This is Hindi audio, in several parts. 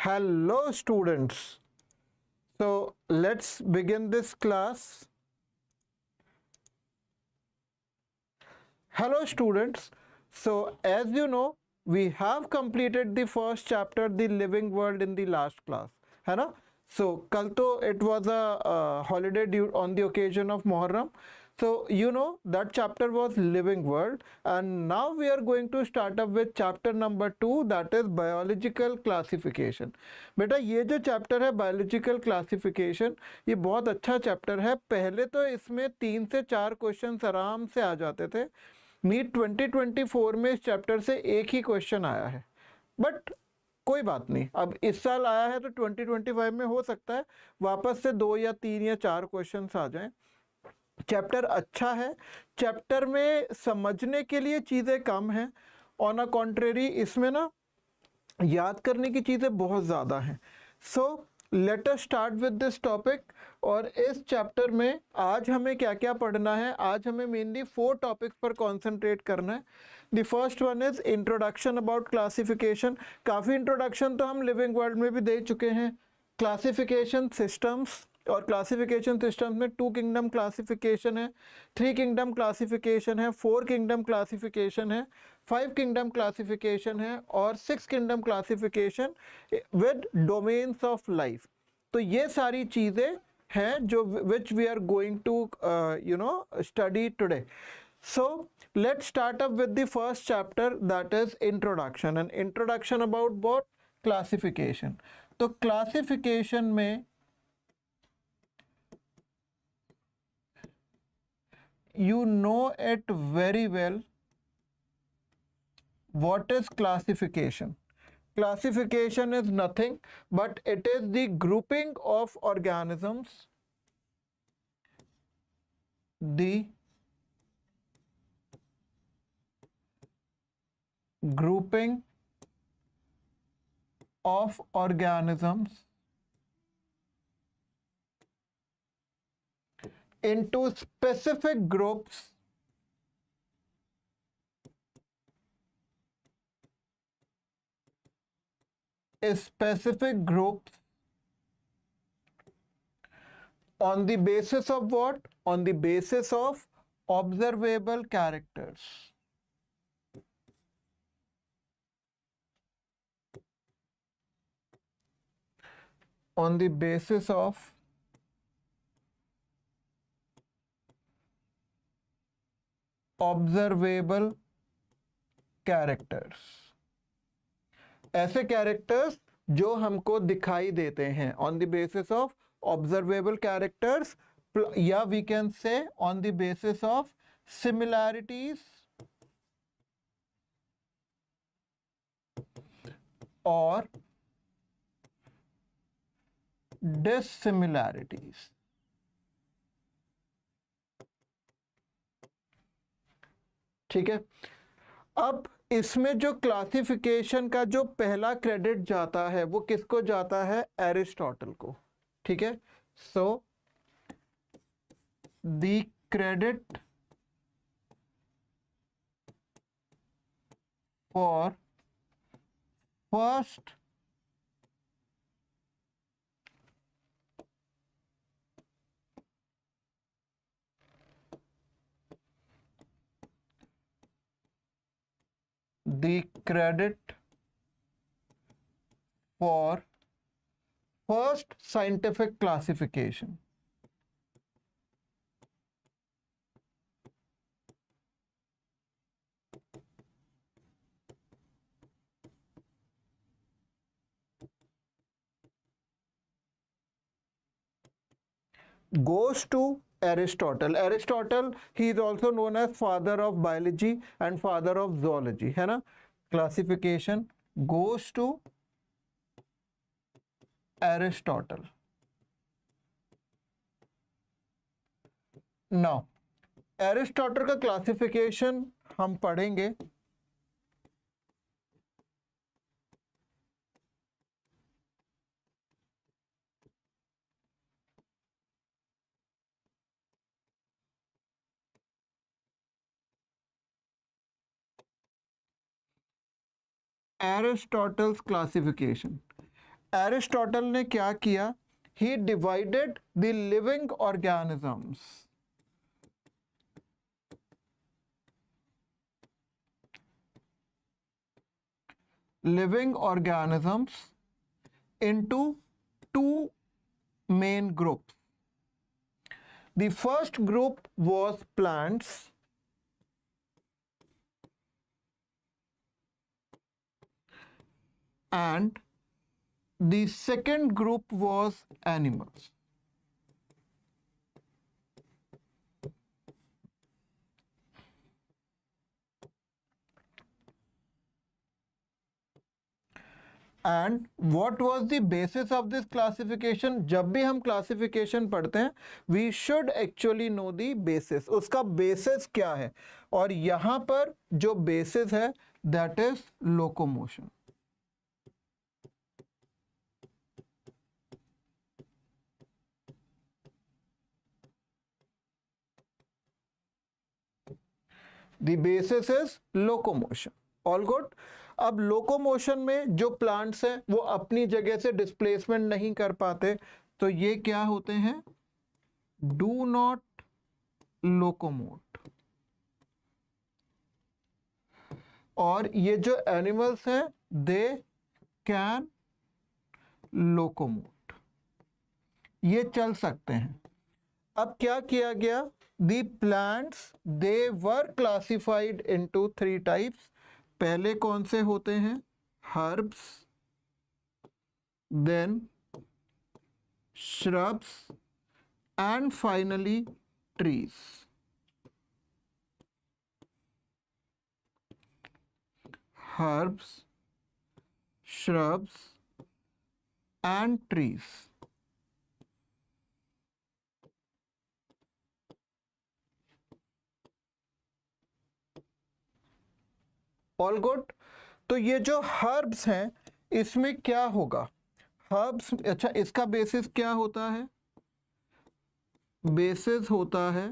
Hello students. So let's begin this class. Hello students. So as you know, we have completed the first chapter, the living world, in the last class. है ना? So कल तो it was a holiday on the occasion of Muharram. So you know that chapter was living world, and now we are going to start up with chapter number 2, that is biological classification. बेटा ये जो चैप्टर है बायोलॉजिकल क्लासिफिकेशन, ये बहुत अच्छा चैप्टर है. पहले तो इसमें 3 से 4 क्वेश्चंस आराम से आ जाते थे. नीट 2024 में इस चैप्टर से एक ही क्वेश्चन आया है, बट कोई बात नहीं, अब इस साल आया है तो 2025 में हो सकता है वापस से 2 या 3 या 4 क्वेश्चंस आ जाएं. चैप्टर अच्छा है, चैप्टर में समझने के लिए चीज़ें कम हैं. ऑन अ कॉन्ट्रेरी इसमें ना याद करने की चीज़ें बहुत ज़्यादा हैं. So let us start with this topic. और इस चैप्टर में आज हमें क्या क्या पढ़ना है, आज हमें मेनली 4 टॉपिक्स पर कॉन्सेंट्रेट करना है. The first one is introduction about classification. काफ़ी इंट्रोडक्शन तो हम लिविंग वर्ल्ड में भी दे चुके हैं. क्लासिफिकेशन सिस्टम्स, और क्लासिफिकेशन सिस्टम्स में 2 किंगडम क्लासिफिकेशन है, 3 किंगडम क्लासिफिकेशन है, 4 किंगडम क्लासिफिकेशन है, 5 किंगडम क्लासिफिकेशन है और 6 kingdom classification with domains of life. तो ये सारी चीज़ें हैं जो which we are going to study today. So let's start up with the first chapter, that is introduction. And introduction about what? Classification. तो classification में you know it very well what is classification. Classification is nothing but it is the grouping of organisms, the grouping of organisms into specific groups on the basis of what? On the basis of observable characters. On the basis of observable characters. ऐसे कैरेक्टर्स जो हमको दिखाई देते हैं, on the basis of observable characters, या we can say on the basis of similarities और डिससिमिलैरिटीज. ठीक है. अब इसमें जो क्लासिफिकेशन का जो पहला क्रेडिट जाता है वो किसको जाता है? एरिस्टोटल को. ठीक है. So the credit for first the credit for first scientific classification. Goes to Aristotle. Aristotle, he is also known as father of biology and father of zoology, है ना. Classification goes to Aristotle. Now Aristotle का क्लासिफिकेशन हम पढ़ेंगे. Aristotle's classification. एरिस्टोटल ने क्या किया? He divided the living organisms into two main groups. The first group was plants and the second group was animals. And what was the basis of this classification? जब भी हम क्लासिफिकेशन पढ़ते हैं we should actually know the basis, उसका बेसिस क्या है। और यहां पर जो बेसिस है that is locomotion. The basis is locomotion. All good. अब लोकोमोशन में जो प्लांट्स हैं वो अपनी जगह से डिस्प्लेसमेंट नहीं कर पाते, तो ये क्या होते हैं? Do not locomote. और ये जो एनिमल्स हैं दे कैन लोकोमोट, ये चल सकते हैं। अब क्या किया गया? The plants they were classified into 3 types. पहले कौन से होते हैं? Herbs, then shrubs and finally trees. Herbs, shrubs and trees. All good. तो ये जो हर्ब्स हैं इसमें क्या होगा? हर्ब्स, अच्छा इसका बेसिस क्या होता है? बेसिस होता है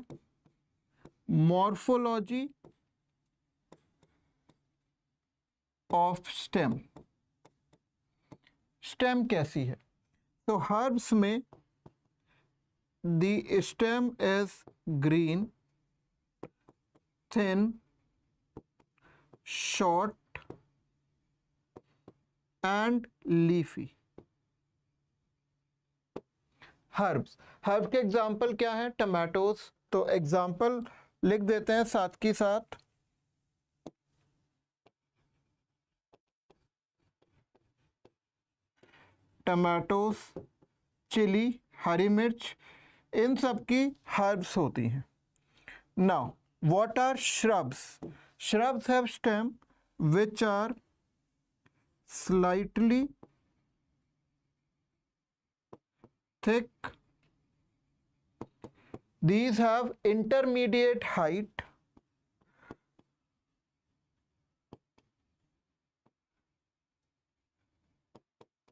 मॉर्फोलॉजी ऑफ स्टेम। स्टेम कैसी है? तो हर्ब्स में the stem is green, thin, short and leafy. Herbs के एग्जाम्पल क्या है? टमाटोज। तो एग्जाम्पल लिख देते हैं साथ के साथ। टमाटोज, चिली, हरी मिर्च, इन सब की हर्ब्स होती हैं। Now what are shrubs? Shrubs have stem which are slightly thick. These have intermediate height.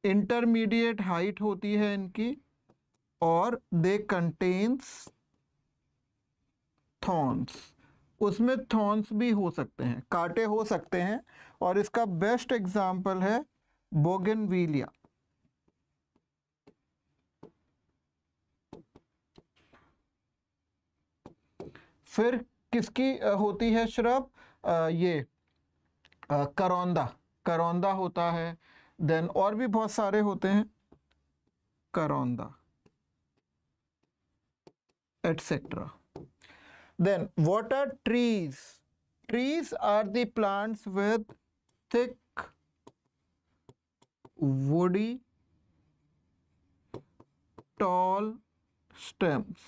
Intermediate height होती है इनकी, और they contains thorns. उसमें थॉर्न्स भी हो सकते हैं, कांटे हो सकते हैं। और इसका बेस्ट एग्जाम्पल है बोगनविलिया। फिर किसकी होती है श्रब? ये करौंदा होता है। देन और भी बहुत सारे होते हैं, करौंदा etcetera. Then what are trees? Trees are the plants with thick, woody, tall stems.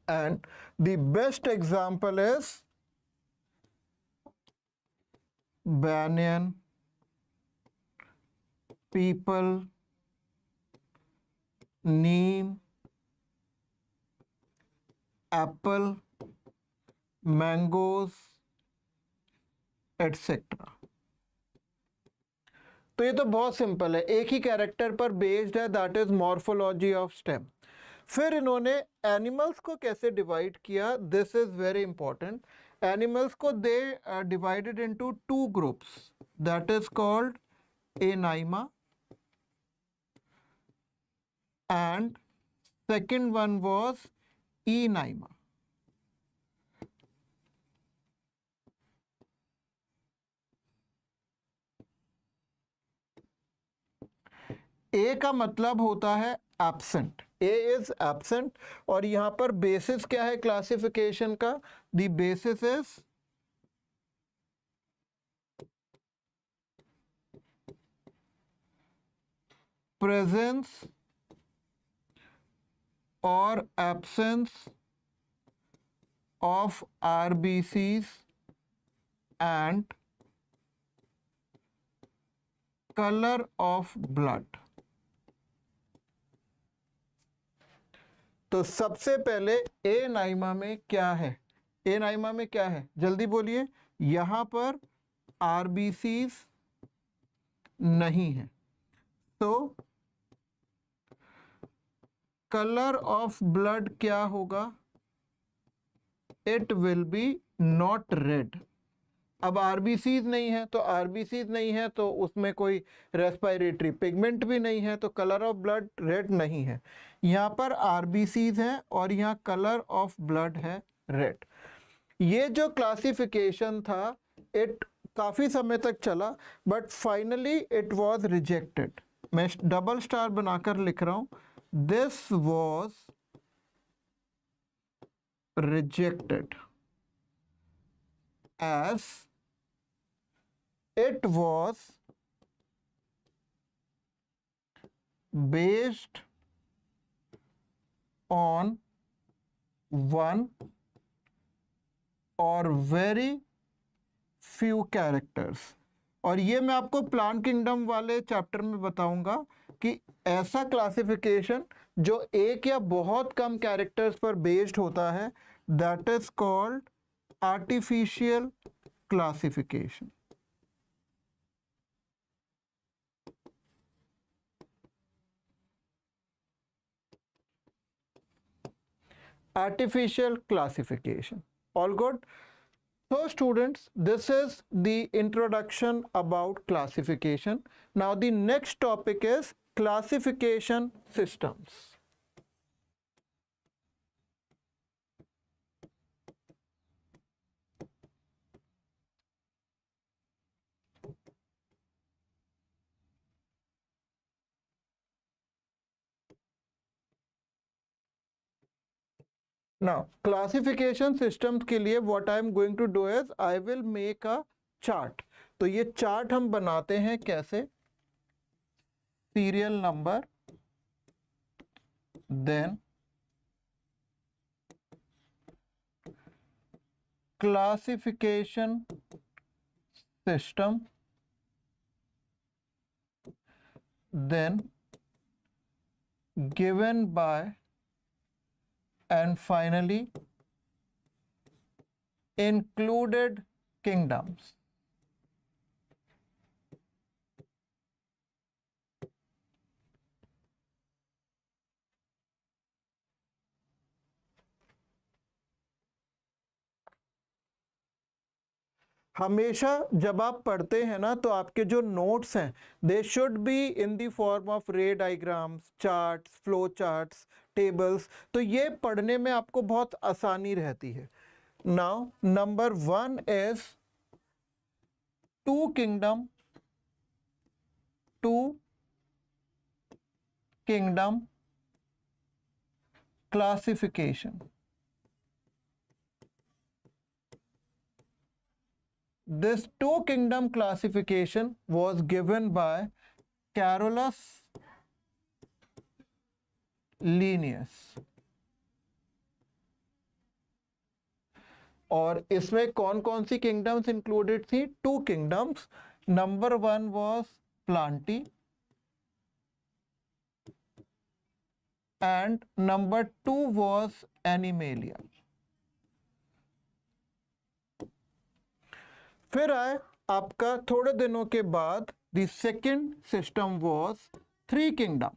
And the best example is banyan, peepal, neem, apple, mangoes etcetera. तो ये तो बहुत सिंपल है, एक ही कैरेक्टर पर बेस्ड है, that is morphology of stem. फिर इन्होंने एनिमल्स को कैसे डिवाइड किया? This is very important. Animals को they divided into 2 groups, that is called Anaima, and second one was Enaima. A का मतलब होता है एब्सेंट, ए इज एब्सेंट, और यहां पर बेसिस क्या है क्लासिफिकेशन का? द बेसिस इज प्रेजेंस और absence of RBCs and colour of blood. तो सबसे पहले ए नाइमा में क्या है? ए नाइमा में क्या है, जल्दी बोलिए। यहां पर आरबीसीज नहीं है, तो कलर ऑफ ब्लड क्या होगा? It will be not red. अब आरबीसीज नहीं है, तो आरबीसीज नहीं है तो उसमें कोई रेस्पिरेटरी पिगमेंट भी नहीं है, तो कलर ऑफ ब्लड रेड नहीं है। यहाँ पर आरबीसीज है और यहाँ कलर ऑफ ब्लड है रेड। ये जो क्लासिफिकेशन था इट काफ़ी समय तक चला, but finally it was rejected. मैं डबल स्टार बनाकर लिख रहा हूँ, this was rejected as it was based on one or very few characters। और ये मैं आपको प्लांट किंगडम वाले चैप्टर में बताऊंगा कि ऐसा क्लासिफिकेशन जो एक या बहुत कम कैरेक्टर्स पर बेस्ड होता है, that is called artificial classification. Artificial classification. All good? So students, this is the introduction about classification. Now the next topic is classification systems. Now classification systems के लिए what I am going to do is I will make a chart. तो ये चार्ट हम बनाते हैं कैसे? Serial number, then classification system, then given by, and finally included kingdoms. हमेशा जब आप पढ़ते हैं ना तो आपके जो नोट्स हैं they should be in the form of ray diagrams, charts, flow charts, tables. तो ये पढ़ने में आपको बहुत आसानी रहती है। Now number 1 is two kingdom classification. This two kingdom classification was given by Carolus Linnaeus, और इसमें कौन कौन सी किंगडम्स इंक्लूडेड थी? Two kingdoms. Number 1 was plantae and number 2 was animalia. फिर आए आपका थोड़े दिनों के बाद the second system was three kingdom.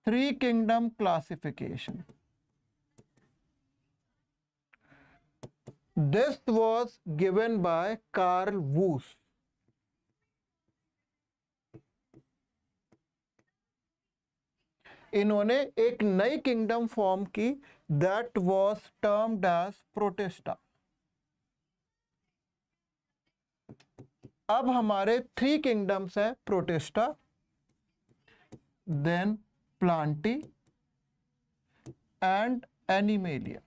Three kingdom classification. This was given by Carl Woese. इन्होंने एक नई किंगडम फॉर्म की, that was termed as protista. अब हमारे 3 किंगडम्स है, protista, then Plantae and animalia.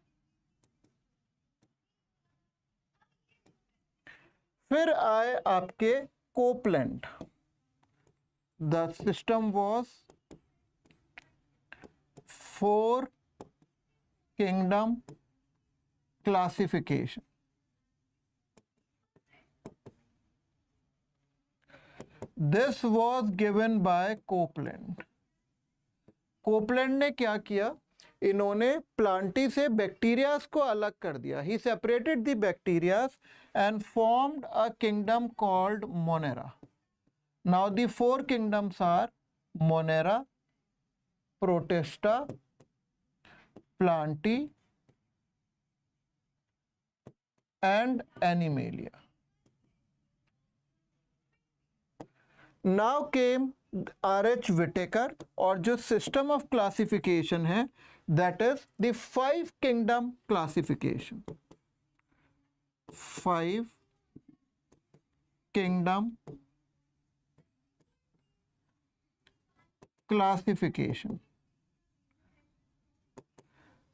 फिर आए आपके Copeland. The system was 4 kingdom classification. This was given bye Copeland. Copeland ने क्या किया, इन्होंने प्लांटी से बैक्टीरियाज को अलग कर दिया। He separated the bacterias and formed a kingdom called monera. Now the 4 kingdoms are monera, protista, plantae and animalia. Now came R.H. Whittaker, और जो सिस्टम ऑफ क्लासिफिकेशन है that is the 5 kingdom classification. 5 kingdom classification.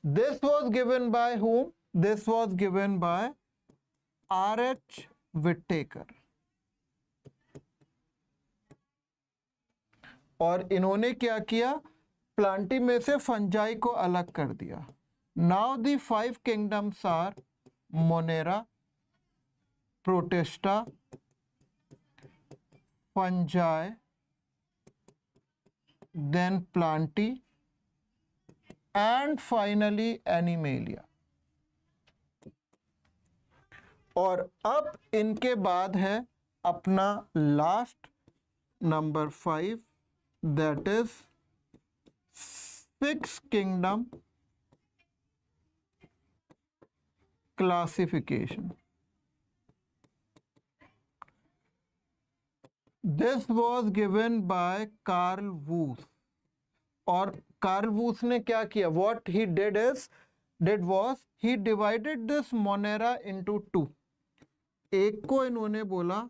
This was given by whom? This was given by R.H. Whittaker. और इन्होंने क्या किया, प्लांटी में से फंजाई को अलग कर दिया। Now the 5 kingdoms are monera, protista, fungi, then planty and finally animalia। और अब इनके बाद है अपना last number 5, that is 6 kingdom classification. This was given by Carl Woese. और कार्ल वूस ने क्या किया, what he did was he divided this Monera into 2। एक को इन्होंने बोला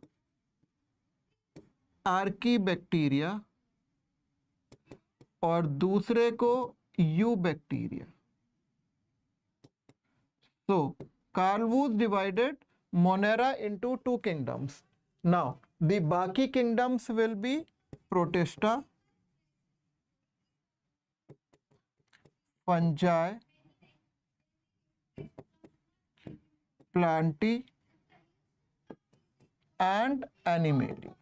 आर्की बैक्टीरिया और दूसरे को eubacteria. So Carl Woese divided Monera into 2 kingdoms. Now the बाकी kingdoms will be protesta, fungi, plantae and animalia।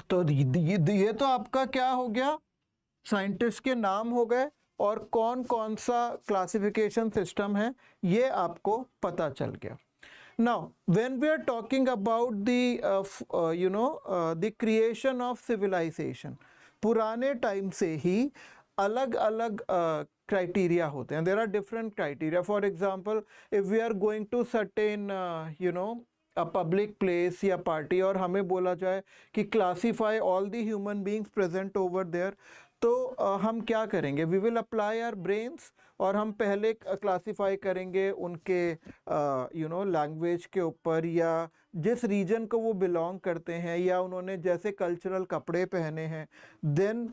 तो ये तो आपका क्या हो गया, साइंटिस्ट के नाम हो गए और कौन कौन सा क्लासिफिकेशन सिस्टम है ये आपको पता चल गया। Now, when we are talking about the creation of civilization, पुराने टाइम से ही अलग अलग criteria होते हैं। There are different criteria. For example, if we are going to certain a public place या party और हमें बोला जाए कि classify all the human beings present over there, तो हम क्या करेंगे, we will apply our brains और हम पहले क्लासीफाई करेंगे उनके लैंग्वेज के ऊपर या जिस रीजन को वो बिलोंग करते हैं या उन्होंने जैसे कल्चरल कपड़े पहने हैं, देन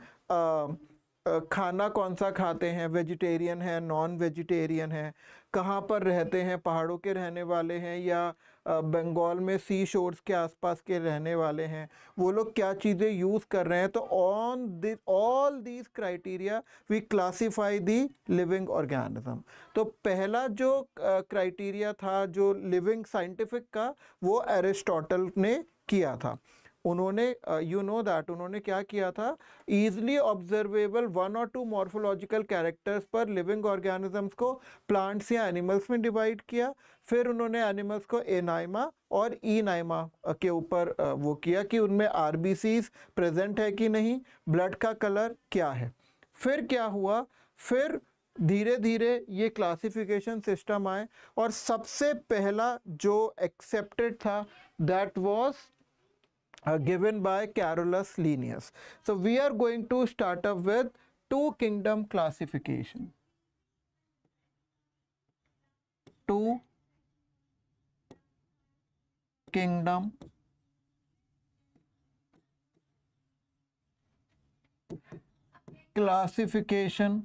खाना कौन सा खाते हैं, वेजिटेरियन है, नॉन वेजिटेरियन है, कहाँ पर रहते हैं, पहाड़ों के रहने वाले हैं या बंगाल में सी शोर्स के आसपास के रहने वाले हैं, वो लोग क्या चीज़ें यूज़ कर रहे हैं। तो on all these criteria we classify the living organism. तो पहला जो क्राइटेरिया था जो लिविंग साइंटिफिक का, वो एरिस्टोटल ने किया था। उन्होंने उन्होंने क्या किया था, ईजिली ऑब्जर्वेबल 1 और 2 मॉर्फोलॉजिकल कैरेक्टर्स पर लिविंग ऑर्गेनिजम्स को प्लांट्स या एनिमल्स में डिवाइड किया। फिर उन्होंने एनिमल्स को एनाइमा और ईनाइमा के ऊपर वो किया कि उनमें आरबीसीज प्रेजेंट है कि नहीं, ब्लड का कलर क्या है। फिर क्या हुआ, फिर धीरे धीरे ये क्लासिफिकेशन सिस्टम आए और सबसे पहला जो एक्सेप्टेड था that was given by Carolus Linnaeus. So we are going to start up with two kingdom classification. Two kingdom classification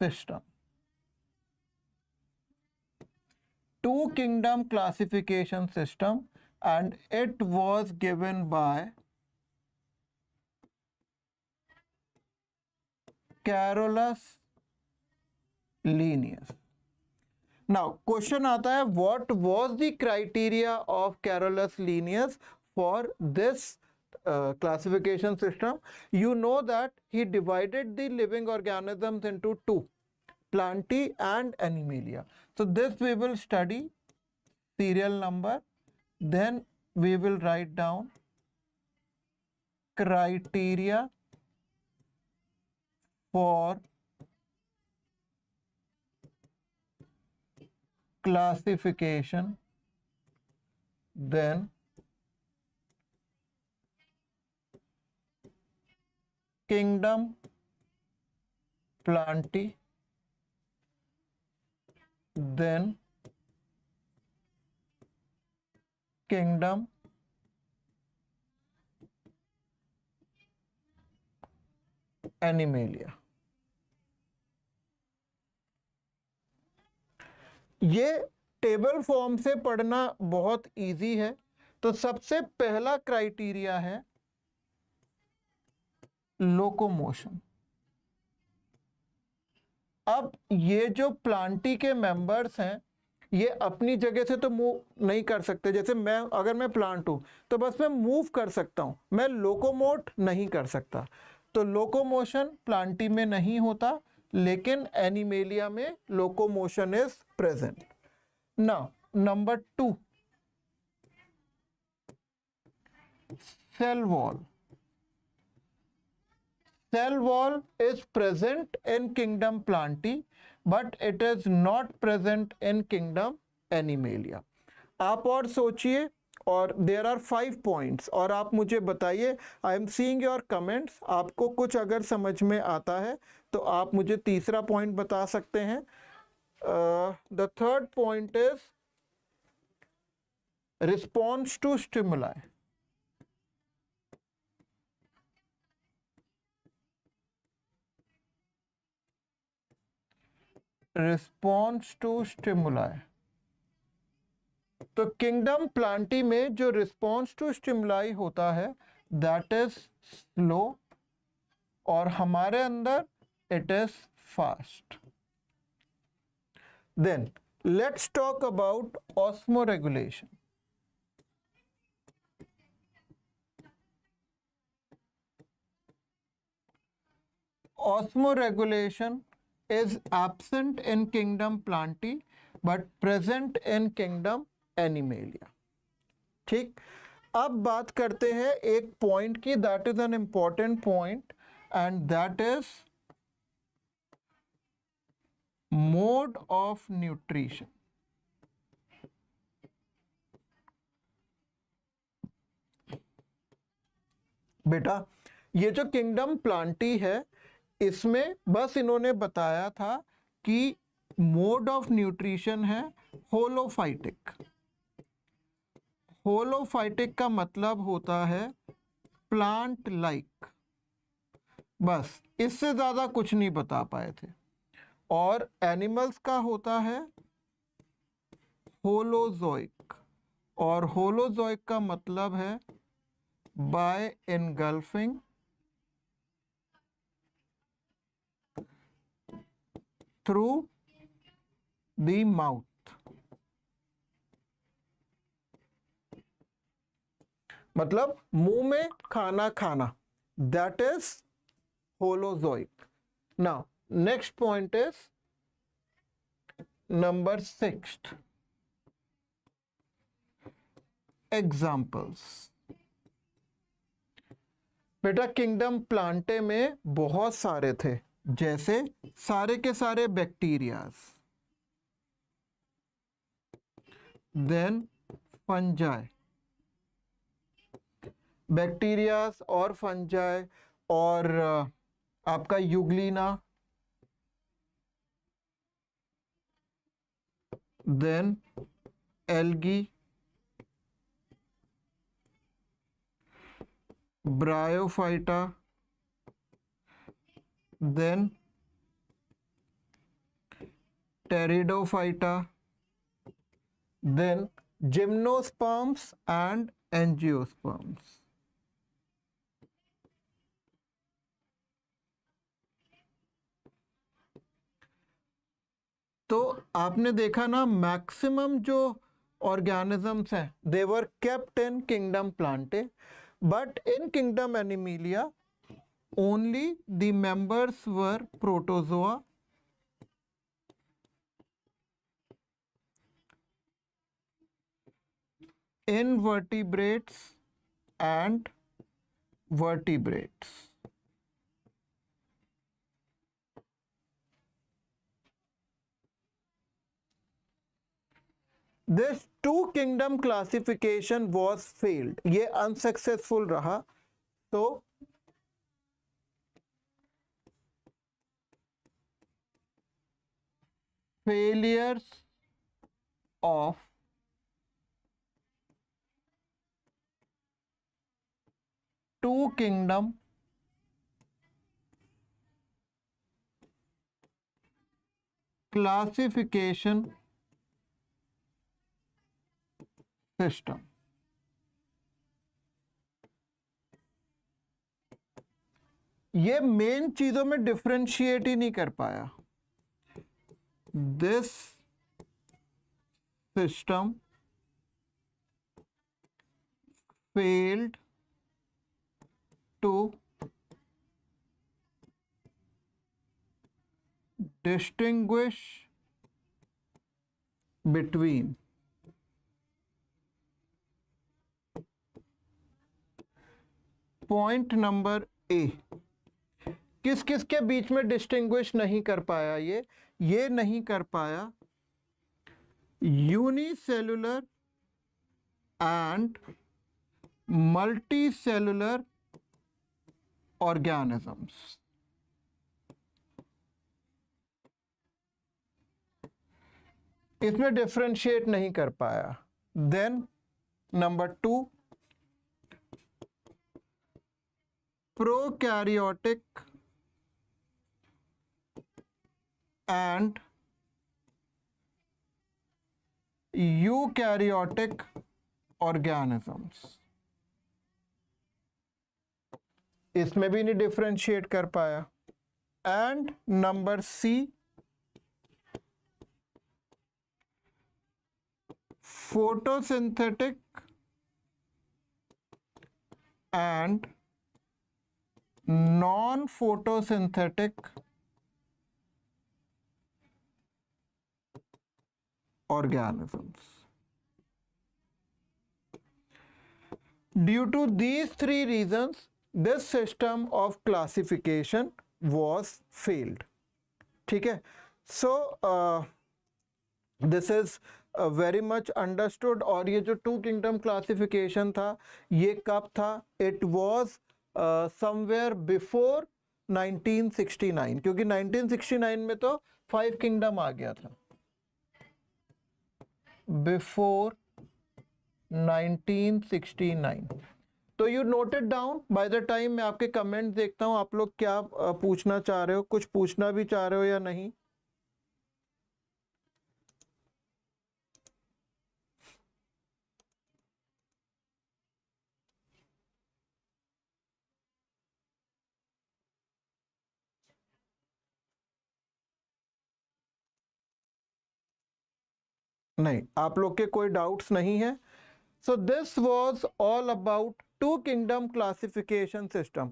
system. Two kingdom classification system, and it was given by Carolus Linnaeus. Now question आता है, what was the criteria of Carolus Linnaeus for this classification system? You know that he divided the living organisms into two, Plantae and Animalia. So this we will study, serial number, then we will write down criteria for classification, then kingdom Plantae, then kingdom Animalia. ये टेबल फॉर्म से पढ़ना बहुत इजी है। तो सबसे पहला क्राइटेरिया है लोकोमोशन। अब ये जो प्लांटी के मेंबर्स हैं ये अपनी जगह से तो मूव नहीं कर सकते। जैसे मैं, अगर मैं प्लांट हूं तो बस मैं मूव कर सकता हूं, मैं लोकोमोट नहीं कर सकता। तो लोकोमोशन प्लांटी में नहीं होता, लेकिन एनिमेलिया में locomotion is present. Now number 2, cell wall. Cell wall is present in kingdom Plantae, but it is not present in kingdom Animalia. आप और सोचिए, और देयर आर 5 पॉइंट्स, और आप मुझे बताइए। I am seeing your comments. आपको कुछ अगर समझ में आता है तो आप मुझे तीसरा पॉइंट बता सकते हैं। The third point is response to stimuli. Response to stimuli. तो किंगडम प्लांटी में जो रिस्पॉन्स टू स्टिमुलाई होता है दैट इज स्लो, और हमारे अंदर it is fast. Then let's talk about osmoregulation. Osmoregulation is absent in kingdom Plantae but present in kingdom Animalia. ठीक, अब बात करते हैं एक पॉइंट की, that is an important point, and that is mode of nutrition. बेटा ये जो किंगडम प्लांटी है इसमें बस इन्होंने बताया था कि मोड ऑफ न्यूट्रिशन है होलोफाइटिक। होलोफाइटिक का मतलब होता है प्लांट लाइक, बस इससे ज्यादा कुछ नहीं बता पाए थे। और एनिमल्स का होता है होलोजोइक, और होलोजोइक का मतलब है bye engulfing through the mouth। मतलब मुंह में खाना खाना, that is holozoic. Now next point is number 6, examples। बेटा किंगडम प्लांटे में बहुत सारे थे, जैसे सारे के सारे बैक्टीरियाज, देन फंजाई, बैक्टीरियाज और फंजाई, और आपका euglena, then algae, bryophyta, then pteridophyta, then gymnosperms and angiosperms. तो आपने देखा ना, मैक्सिमम जो ऑर्गेनिजम्स हैं they were kept in kingdom Plantae, but in kingdom Animalia only the members were protozoa, invertebrates and vertebrates. This two kingdom classification was failed. ये unsuccessful रहा. तो failures of two kingdom classification system. ये मेन चीजों में डिफरेंशिएट ही नहीं कर पाया. This system failed to distinguish between point number A. किस किस के बीच में डिस्टिंग्विश नहीं कर पाया? ये नहीं कर पाया यूनिसेलुलर एंड मल्टीसेलुलर ऑर्गेनिजम्स. इसमें डिफरेंशिएट नहीं कर पाया. Then number 2, prokaryotic and eukaryotic organisms. इसमें भी नहीं डिफरेंशिएट कर पाया. And number C, photosynthetic and non photosynthetic organisms. Due to these three reasons, this system of classification was failed. ठीक है. So this is very much understood. और ये जो टू किंगडम क्लासिफिकेशन था ये कब था? It was somewhere before 1969, क्योंकि 1969 में तो 5 किंगडम आ गया था. Before 1969. तो you noted down. By the time मैं आपके कमेंट देखता हूं आप लोग क्या पूछना चाह रहे हो, कुछ पूछना भी चाह रहे हो या नहीं. नहीं, आप लोग के कोई डाउट्स नहीं है. So this was all about two kingdom classification system.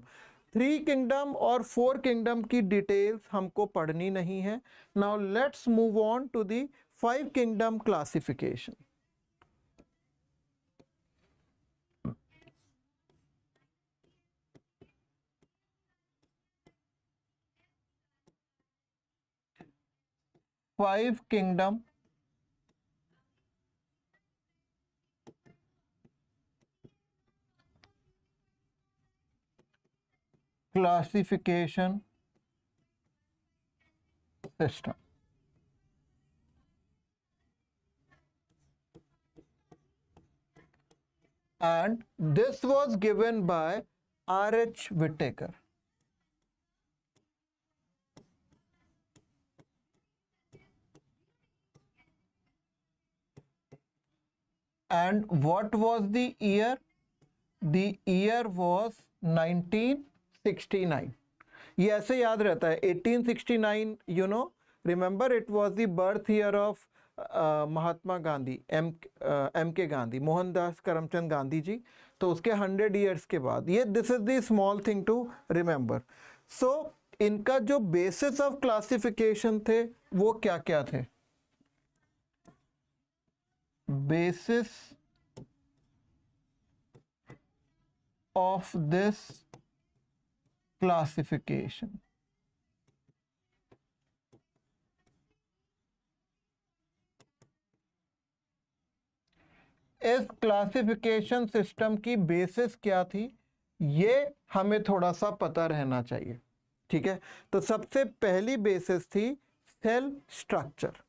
3 kingdom और 4 किंगडम की डिटेल्स हमको पढ़नी नहीं है. Now let's move on to the 5 kingdom classification. 5 kingdom classification system. And this was given by R.H. Whittaker. And what was the year? The year was 1969. ये ऐसे याद रहता है 1869, you know, remember it was the birth year of Mahatma Gandhi, M K Gandhi, Mohandas Karamchand Gandhi ji. तो उसके 100 ईयर्स के बाद ये, this is the small thing to remember. So इनका जो बेसिस ऑफ क्लासिफिकेशन थे वो क्या क्या थे? Basis of this classification. इस क्लासिफिकेशन सिस्टम की बेसिस क्या थी, ये हमें थोड़ा सा पता रहना चाहिए. ठीक है, तो सबसे पहली बेसिस थी सेल स्ट्रक्चर.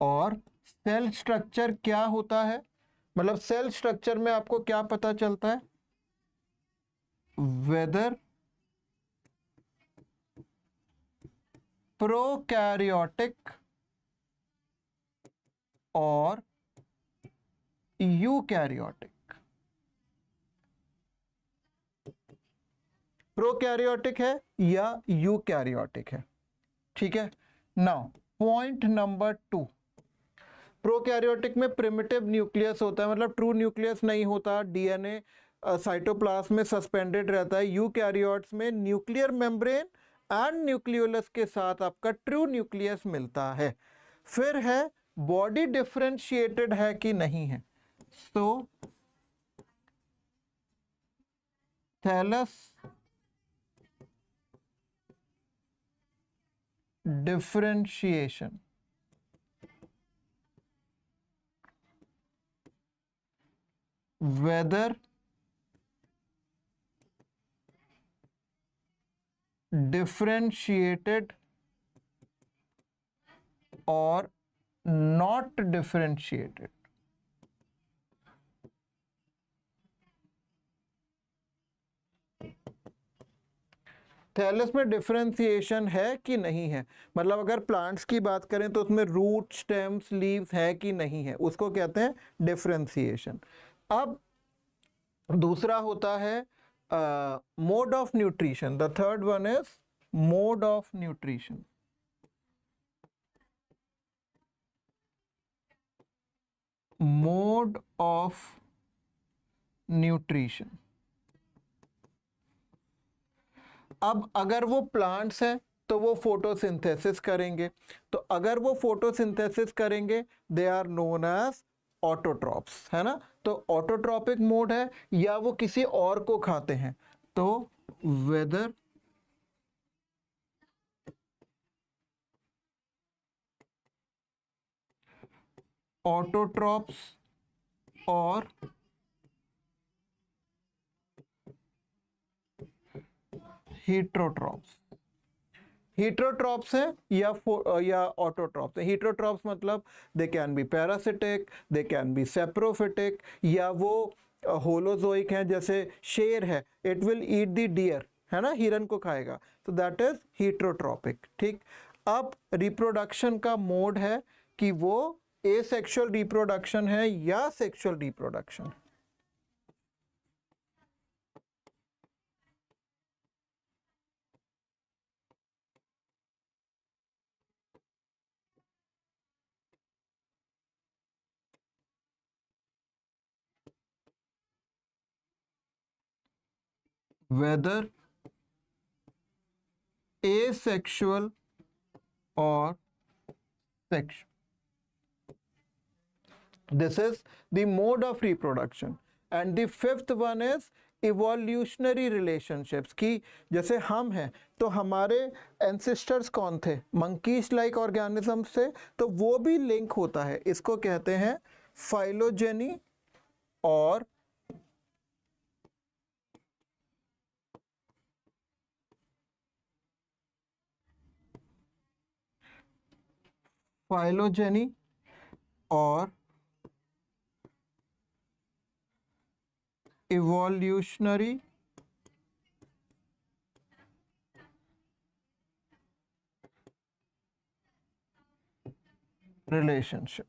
और सेल स्ट्रक्चर क्या होता है, मतलब सेल स्ट्रक्चर में आपको क्या पता चलता है? वेदर प्रोकैरियोटिक और यूकैरियोटिक. प्रोकैरियोटिक है या यूकैरियोटिक है. ठीक है, नाउ पॉइंट नंबर 2. प्रोकैरियोटिक में प्रिमिटिव न्यूक्लियस होता है, मतलब ट्रू न्यूक्लियस नहीं होता, डीएनए साइटोप्लाज्म में सस्पेंडेड रहता है. यूकैरियोट्स में न्यूक्लियर मेम्ब्रेन एंड न्यूक्लियोलस के साथ आपका ट्रू न्यूक्लियस मिलता है. फिर है बॉडी डिफरेंशिएटेड है कि नहीं है. So thallus differentiation. whether differentiated or not differentiated. Thallus में डिफरेंशिएशन है कि नहीं है, मतलब अगर प्लांट्स की बात करें तो उसमें रूट, स्टेम्स, लीव्स है कि नहीं है, उसको कहते हैं डिफरेंशिएशन. अब दूसरा होता है mode of nutrition. The third one is mode of nutrition. Mode of nutrition. अब अगर वो प्लांट्स हैं तो वो फोटोसिंथेसिस करेंगे, तो अगर वो फोटोसिंथेसिस करेंगे they are known as autotrophs, है ना. तो ऑटोट्रॉपिक मोड है या वो किसी और को खाते हैं. तो वेदर ऑटोट्रॉप्स और हीट्रोट्रॉप्स. हीट्रोट्रॉप्स हैं या ऑटोट्रॉप्स हैं. हीट्रोट्रॉप्स मतलब they can be parasitic, they can be saprophytic, या वो होलोजोइक हैं, जैसे शेर है, it will eat the deer, है ना, हिरन को खाएगा, तो दैट इज हीट्रोट्रॉपिक. ठीक, अब रिप्रोडक्शन का मोड है कि वो एसेक्सुअल रिप्रोडक्शन है या sexual reproduction. whether asexual or sexual. This is the mode of reproduction. And the fifth one is evolutionary relationships, कि जैसे हम हैं तो हमारे ancestors कौन थे, monkeys like organisms से, तो वो भी लिंक होता है. इसको कहते हैं phylogeny और phylogeny और evolutionary relationships.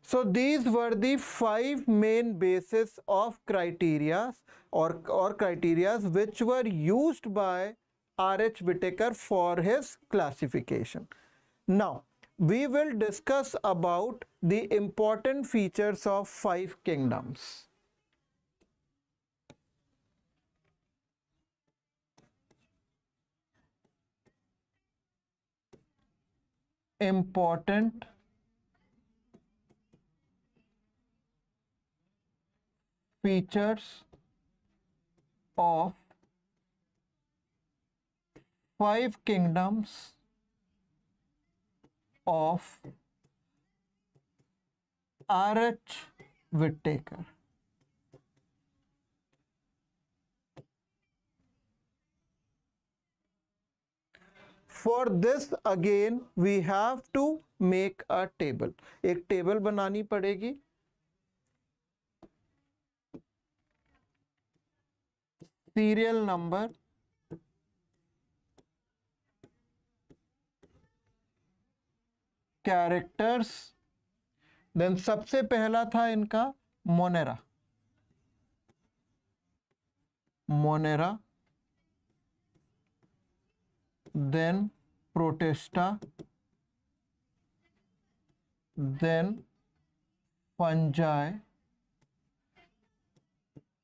So these were the 5 main bases of criteria or criteria which were used by R.H. Whittaker for his classification. Now we will discuss about the important features of 5 kingdoms. Important features of 5 kingdoms of R.H. Whittaker. For this again we have to make a table. एक टेबल बनानी पड़ेगी. Serial number, characters, then सबसे पहला था इनका Monera. Monera, then Protista, then fungi,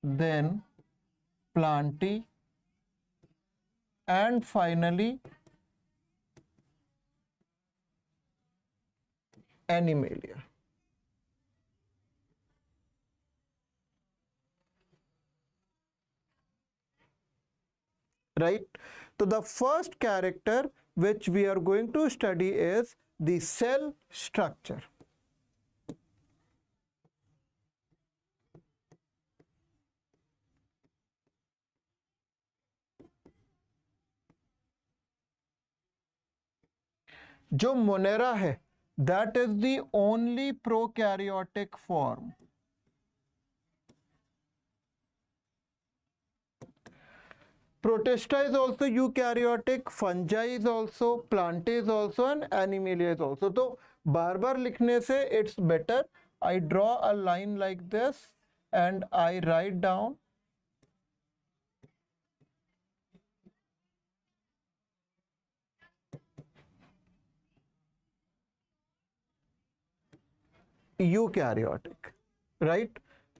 then Plantae, and finally Animalia. Right? So the first character which we are going to study is the cell structure. जो मोनेरा है, that is the only prokaryotic form. Protista is also eukaryotic, fungi is also, Plantae is also, and Animalia is also. तो बार बार लिखने से it's better I draw a line like this and I write down eukaryotic. Right?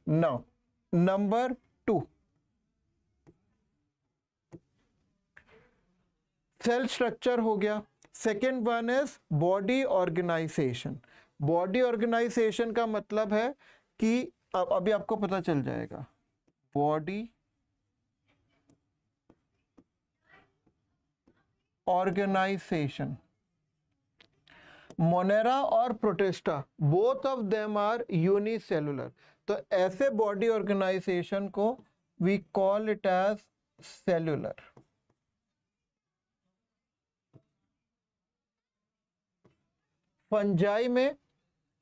Now, number 2. Cell structure हो गया. Second one is body organisation. Body organisation का मतलब है कि अभी आपको पता चल जाएगा. बॉडी ऑर्गेनाइजेशन, मोनेरा और protista both of them are unicellular. तो ऐसे बॉडी ऑर्गेनाइजेशन को we call it as cellular. Fungi में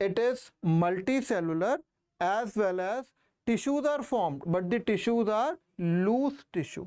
it is multicellular as well as tissues are formed, but the tissues are loose tissue.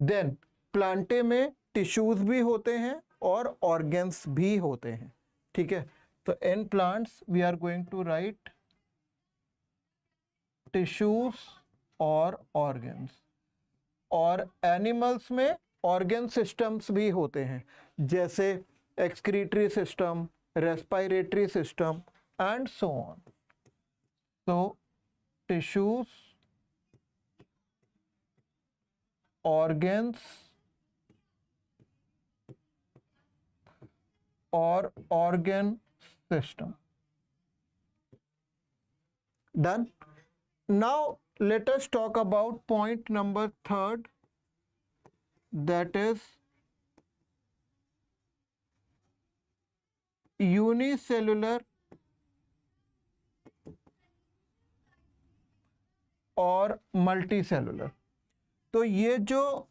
Then Plantae में टिश्यूज भी होते हैं और ऑर्गन्स भी होते हैं. ठीक है. तो in plants we are going to write tissues और ऑर्गन्स. और एनिमल्स में ऑर्गन सिस्टम्स भी होते हैं, जैसे excretory system, respiratory system, and so on. So tissues, organs or organ system. Done. Now let us talk about point number 3rd, that is unicellular और मल्टीसेलुलर. तो ये जो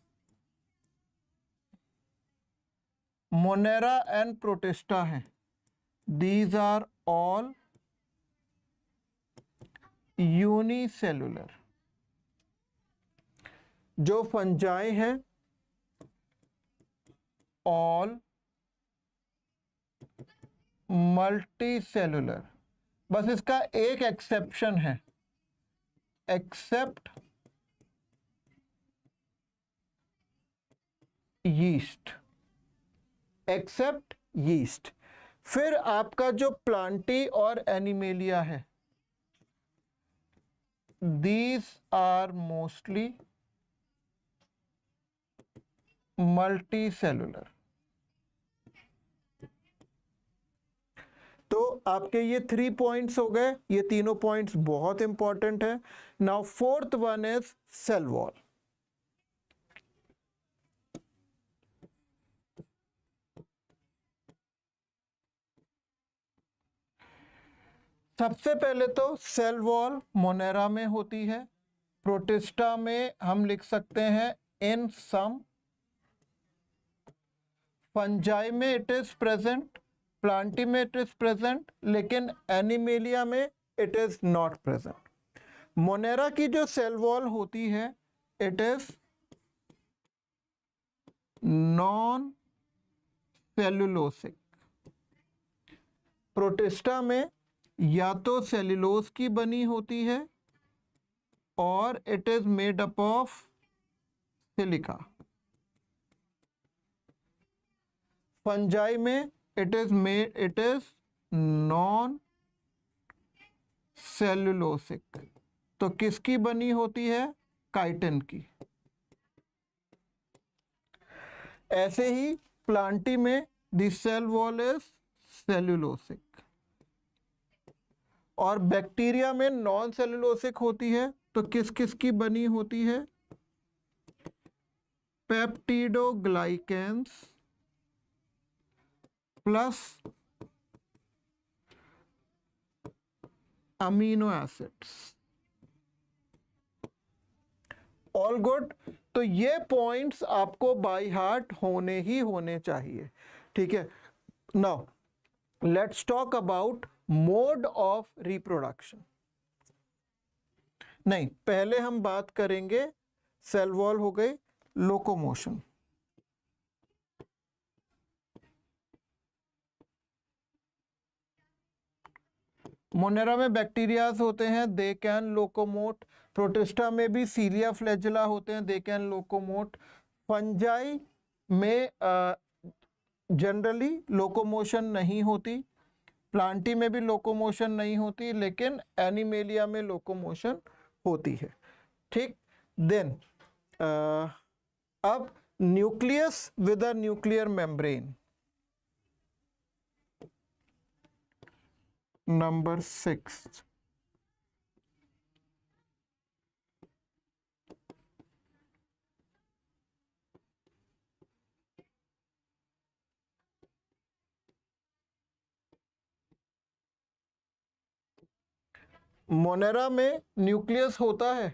मोनेरा एंड प्रोटिस्टा हैं, दीज आर ऑल यूनिसेलुलर. जो फंजाई हैं ऑल मल्टीसेलुलर. बस इसका एक एक्सेप्शन है, एक्सेप्ट यीस्ट. Accept yeast. फिर आपका जो प्लांटी और एनिमेलिया है, these are mostly multicellular. तो आपके ये 3 पॉइंट्स हो गए. ये तीनों पॉइंट्स बहुत इंपॉर्टेंट है. Now 4th one is cell wall. सबसे पहले तो सेल वॉल मोनेरा में होती है. प्रोटिस्टा में हम लिख सकते हैं इन सम. फंजाई में इट इज प्रेजेंट, प्लांटी में इट इज प्रेजेंट, लेकिन एनिमेलिया में it is not present. Monera की जो सेल वॉल होती है it is non cellulosic. Protista में या तो सेल्यूलोज की बनी होती है और it is made up of silica. Fungi में इट इज नॉन सेल्यूलोसिक. तो किसकी बनी होती है? काइटिन की. ऐसे ही प्लांटी में the cell wall is cellulosic. और बैक्टीरिया में नॉन सेल्यूलोसिक होती है. तो किस किस की बनी होती है? Peptidoglycans plus amino acids. All good. तो ये पॉइंट्स आपको बाय हार्ट होने ही होने चाहिए. ठीक है. Now let's talk about mode of reproduction. नहीं, पहले हम बात करेंगे, सेल वॉल हो गई, लोकोमोशन. मोनेरा में बैक्टीरियाज होते हैं, दे कैन लोकोमोट. प्रोटिस्टा में भी सीलिया फ्लैजेला होते हैं, दे कैन लोकोमोट. फंजाई में जनरली लोकोमोशन नहीं होती. प्लांटी में भी लोकोमोशन नहीं होती, लेकिन एनिमेलिया में लोकोमोशन होती है. ठीक. देन अब nucleus with a nuclear membrane. Number 6. Monera में न्यूक्लियस होता है,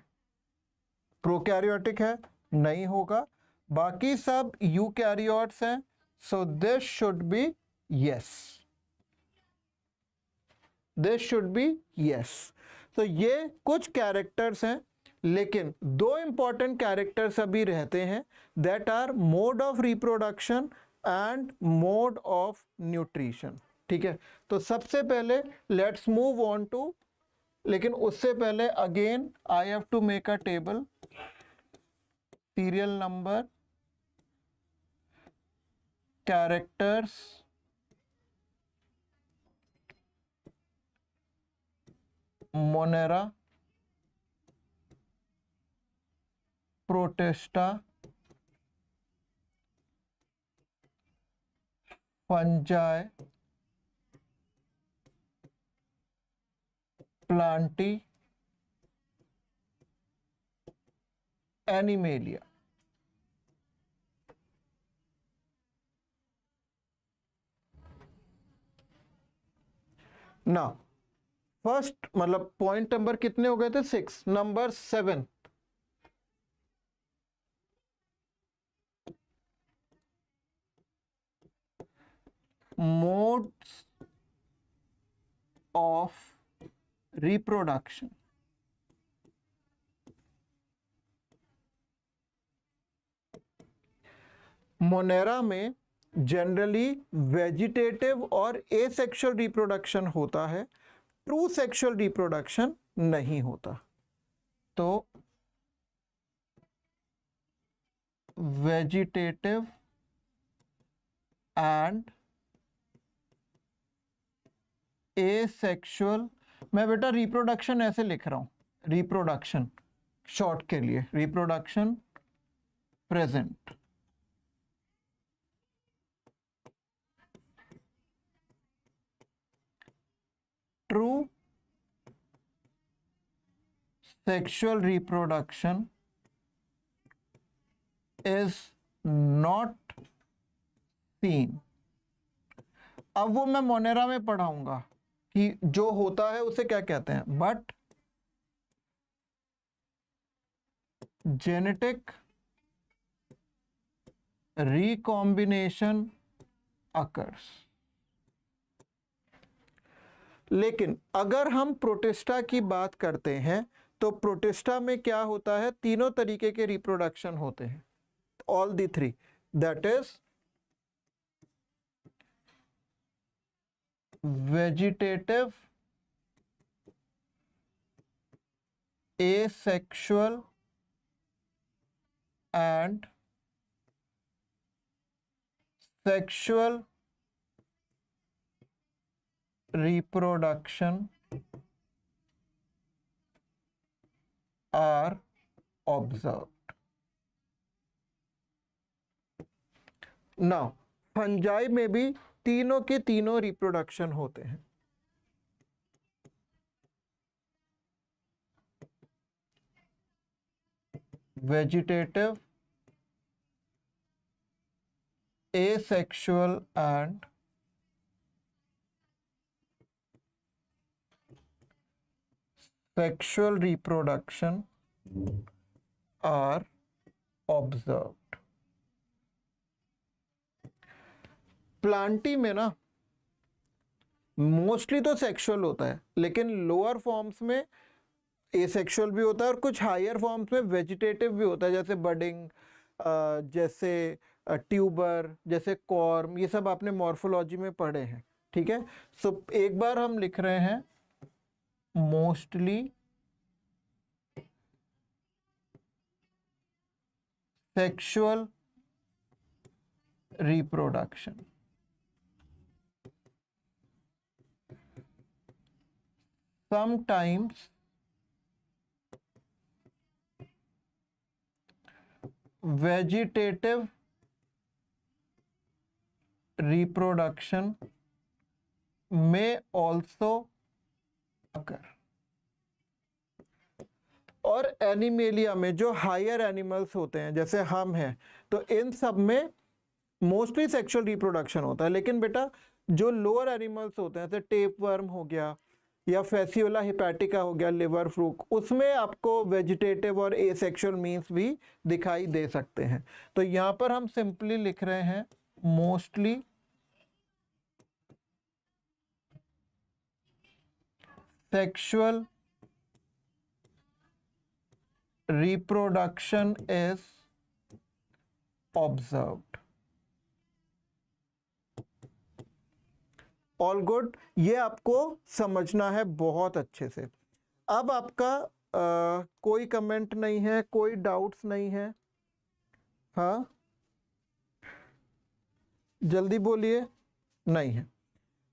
प्रोकैरियोटिक है, नहीं होगा. बाकी सब यूकैरियोट्स हैं. So this should be yes. This should be yes. तो ये कुछ कैरेक्टर्स हैं, लेकिन 2 इंपॉर्टेंट कैरेक्टर्स अभी रहते हैं, that are mode of reproduction and mode of nutrition. ठीक है. तो सबसे पहले लेट्स मूव ऑन टू, लेकिन उससे पहले again I have to make a table. Serial number, characters monera protista, fungi, plantae, animalia. ना फर्स्ट मतलब पॉइंट नंबर कितने हो गए थे? 6। Number 7, modes of reproduction. Monera में जनरली वेजिटेटिव और एसेक्सुअल रिप्रोडक्शन होता है, ट्रू सेक्सुअल रिप्रोडक्शन नहीं होता। तो वेजिटेटिव एंड एसेक्सुअल, मैं बेटा रिप्रोडक्शन ऐसे लिख रहा हूं, रिप्रोडक्शन शॉर्ट के लिए, reproduction present. True sexual reproduction is not seen। अब वो मैं मोनेरा में पढ़ाऊंगा कि जो होता है उसे क्या कहते हैं, बट जेनेटिक रिकॉम्बिनेशन अकर्स। लेकिन अगर हम प्रोटिस्टा की बात करते हैं तो प्रोटिस्टा में क्या होता है? तीनों तरीके के रिप्रोडक्शन होते हैं, all the three, that is vegetative, asexual and sexual reproduction are observed. Now, fungi में भी तीनों के तीनों रिप्रोडक्शन होते हैं। Vegetative, asexual and sexual reproduction are observed. Plantae में ना मोस्टली तो सेक्सुअल होता है, लेकिन लोअर फॉर्म्स में एसेक्सुअल भी होता है और कुछ हायर फॉर्म्स में वेजिटेटिव भी होता है, जैसे बडिंग, जैसे ट्यूबर, जैसे कॉर्म, ये सब आपने मॉर्फोलॉजी में पढ़े हैं। ठीक है, सो एक बार हम लिख रहे हैं mostly sexual reproduction. Sometimes vegetative reproduction may also occur। और एनिमेलिया में जो हायर एनिमल्स होते हैं जैसे हम हैं, तो इन सब में मोस्टली सेक्सुअल रिप्रोडक्शन होता है। लेकिन बेटा जो लोअर एनिमल्स होते हैं, जैसे टेप वर्म हो गया या फेसियोला हिपैटिका हो गया, लिवर फ्लूक, उसमें आपको वेजिटेटिव और एसेक्सुअल मीन्स भी दिखाई दे सकते हैं। तो यहाँ पर हम सिंपली लिख रहे हैं mostly sexual reproduction is observed. All good, ये आपको समझना है बहुत अच्छे से। अब आपका कोई कमेंट नहीं है, कोई डाउट्स नहीं है? हाँ जल्दी बोलिए। नहीं है।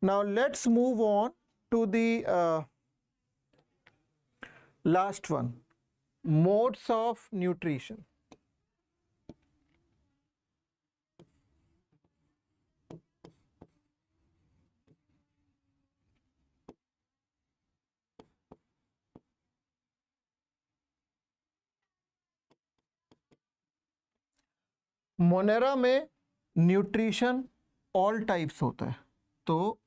Now let's move on to the Last one, modes of nutrition. Monera में न्यूट्रिशन ऑल टाइप्स होता है, तो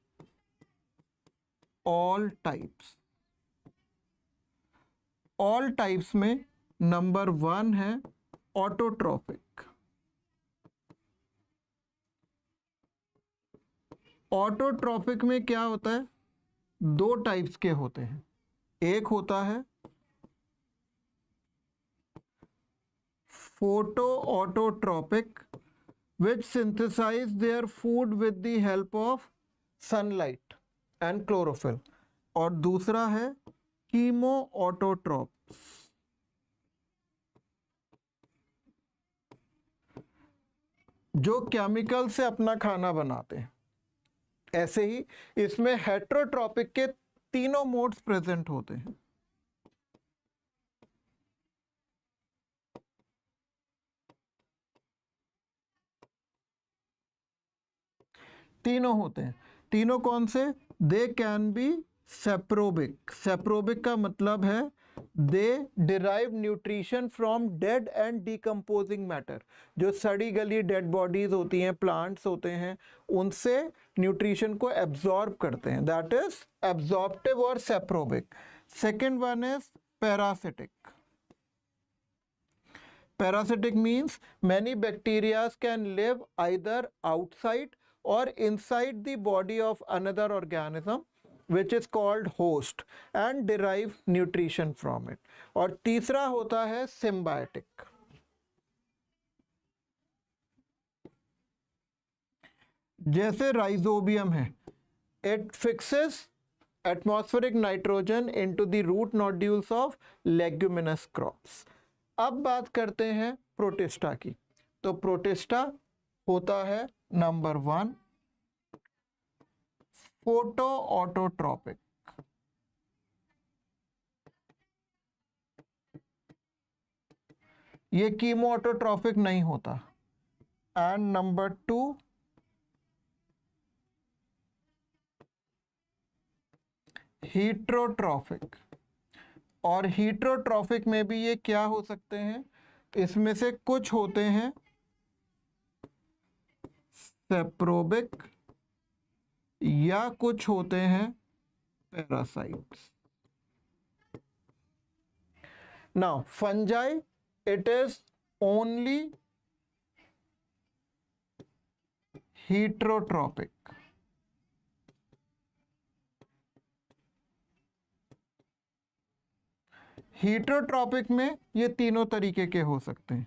ऑल टाइप्स में नंबर 1 है ऑटोट्रॉपिक। ऑटोट्रॉपिक में क्या होता है, 2 टाइप्स के होते हैं। एक होता है photo autotrophic which synthesize their food with the help of sunlight and chlorophyll, और दूसरा है कीमो ऑटोट्रॉप्स जो केमिकल से अपना खाना बनाते हैं। ऐसे ही इसमें हेट्रोट्रॉपिक के तीनों मोड्स प्रेजेंट होते हैं। तीनों होते हैं। तीनों कौन से? दे कैन बी सेप्रोबिक। सेप्रोबिक का मतलब है they derive nutrition from dead and decomposing matter. जो सड़ी गली डेड बॉडीज होती हैं, प्लांट्स होते हैं, उनसे न्यूट्रिशन को एब्जॉर्ब करते हैं, दैट इज एब्जॉर्प्टिव और saprobic. Second one is parasitic. Parasitic means many bacteria can live either outside or inside the body of another organism which is called host and derive nutrition from it. और तीसरा होता है symbiotic। जैसे राइजोबियम है, it fixes atmospheric nitrogen into the root nodules of leguminous crops। अब बात करते हैं प्रोटिस्टा की। तो प्रोटिस्टा होता है नंबर 1 फोटो ऑटोट्रॉपिक। ये कीमो ऑटोट्रॉपिक नहीं होता। And number 2 हीट्रोट्रॉपिक। और हीट्रोट्रॉपिक में भी ये क्या हो सकते हैं, इसमें से कुछ होते हैं सेप्रोबिक या कुछ होते हैं parasites. Now fungi, it is only heterotrophic. Heterotrophic में ये तीनों तरीके के हो सकते हैं,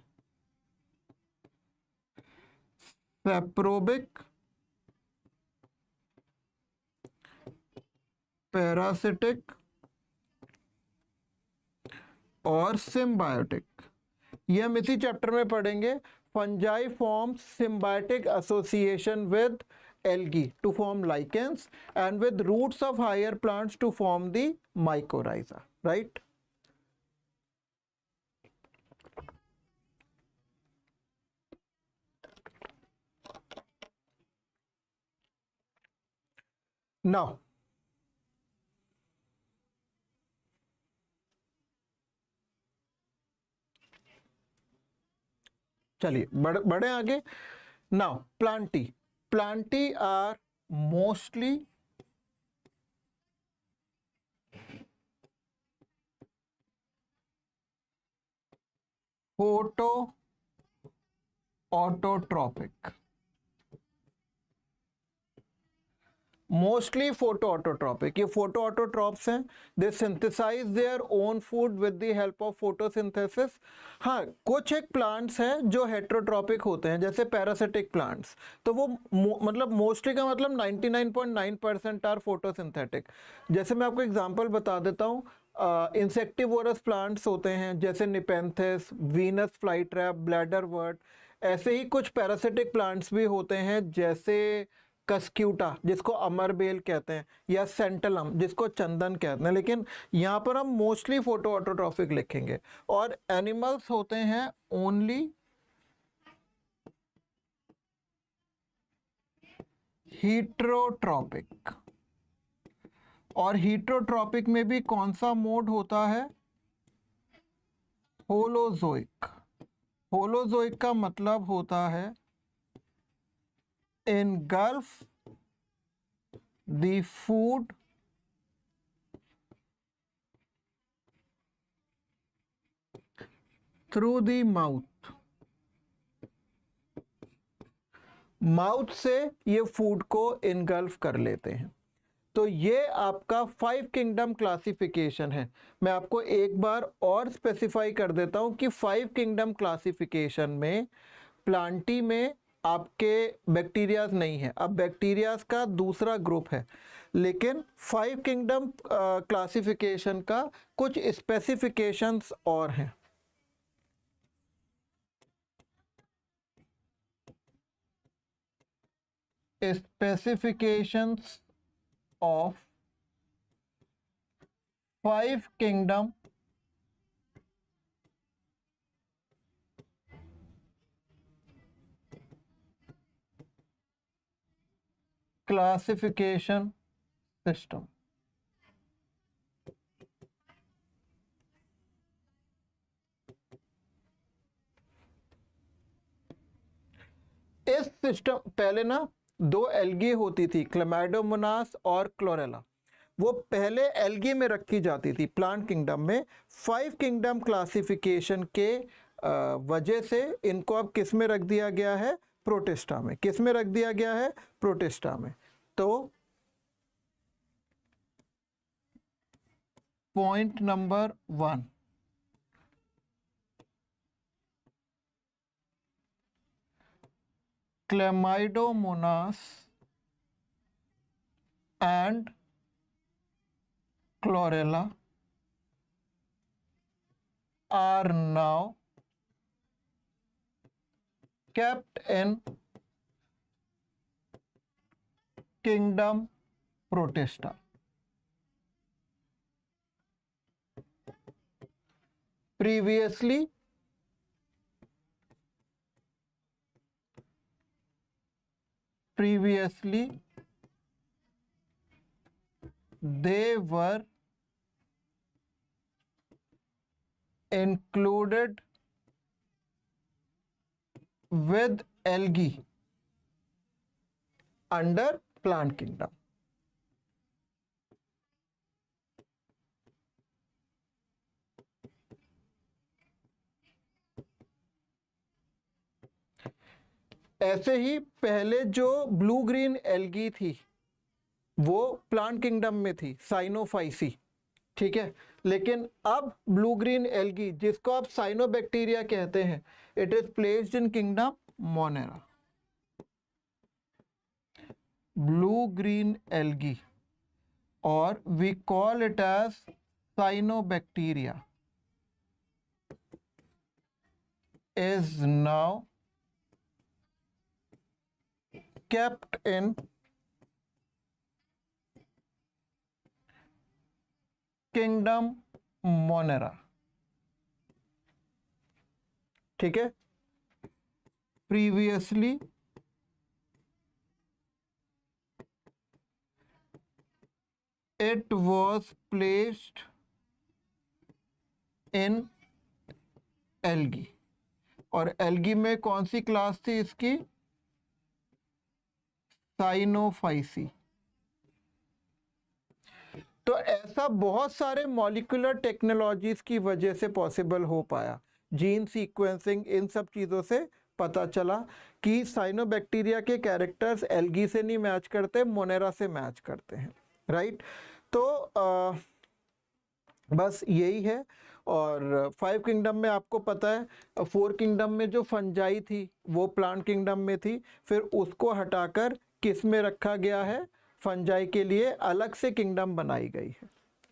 सेप्रोबिक, पैरासिटिक और सिम्बायोटिक। ये हम इसी चैप्टर में पढ़ेंगे। Fungi forms symbiotic association with algae to form lichens and with roots of higher plants to form the mycorrhiza, right? Now, चलिए बढ़े आगे। Now Plantae are mostly photoautotrophic. Mostly photoautotrophic. ये फोटो ऑटोट्रॉप्स हैं, they synthesise their own food with the help of photosynthesis. हाँ, कुछ एक प्लांट्स हैं जो हेट्रोट्रॉपिक होते हैं, जैसे पैरासिटिक प्लांट्स, तो वो मतलब मोस्टली का मतलब 99.9% आर फोटोसिंथेटिक। जैसे मैं आपको एग्जांपल बता देता हूँ, इंसेक्टिवोरस प्लांट्स होते हैं जैसे निपेंथिस, वीनस फ्लाईट्रैप, ब्लैडर वर्ट। ऐसे ही कुछ पैरासिटिक प्लांट्स भी होते हैं जैसे कस्क्यूटा जिसको अमरबेल कहते हैं, या सेंटलम जिसको चंदन कहते हैं, लेकिन यहाँ पर हम मोस्टली फोटो ऑटोट्रॉफिक लिखेंगे। और एनिमल्स होते हैं ओनली हीट्रोट्रॉपिक। और हीट्रोट्रॉपिक में भी कौन सा मोड होता है? होलोजोइक। होलोजोइक का मतलब होता है engulf the food through the mouth। Mouth से ये फूड को इनगल्फ कर लेते हैं। तो ये आपका 5 किंगडम क्लासिफिकेशन है। मैं आपको एक बार और स्पेसिफाई कर देता हूं कि 5 किंगडम क्लासिफिकेशन में प्लांटी में आपके बैक्टीरियाज नहीं है, अब बैक्टीरियाज का दूसरा ग्रुप है, लेकिन 5 किंगडम क्लासिफिकेशन का कुछ स्पेसिफिकेशंस और हैं। Specifications of 5 kingdom classification system. इस सिस्टम पहले ना 2 एल्गी होती थी, क्लेमाइडोमोनास और क्लोरेला। वो पहले एल्गी में रखी जाती थी प्लांट किंगडम में। 5 किंगडम क्लासिफिकेशन के वजह से इनको अब किस में रख दिया गया है? प्रोटिस्टा में। किस में रख दिया गया है? प्रोटिस्टा में। तो point number 1, Chlamydomonas and chlorella are now kept in kingdom Protista. Previously, they were included with algae under plant kingdom. ऐसे ही पहले जो ब्लू ग्रीन एल्गी थी वो प्लांट किंगडम में थी, साइनोफाइसी, ठीक है। लेकिन अब ब्लू ग्रीन एल्गी जिसको आप साइनोबैक्टीरिया कहते हैं, it is placed in kingdom Monera. Blue green algae, और we call it as cyanobacteria, is now kept in kingdom Monera, ठीक है। Previously it was placed in algae, और एल्गी में कौन सी क्लास थी इसकी? साइनोफाइसी। तो ऐसा बहुत सारे मॉलिक्यूलर टेक्नोलॉजीज की वजह से पॉसिबल हो पाया। जीन सीक्वेंसिंग, इन सब चीज़ों से पता चला कि साइनोबैक्टीरिया के कैरेक्टर्स एल्गी से नहीं मैच करते, मोनेरा से मैच करते हैं, राइट। तो बस यही है। और 5 किंगडम में आपको पता है 4 किंगडम में जो फंजाई थी वो प्लांट किंगडम में थी, फिर उसको हटाकर किस में रखा गया है? फंजाई के लिए अलग से किंगडम बनाई गई है।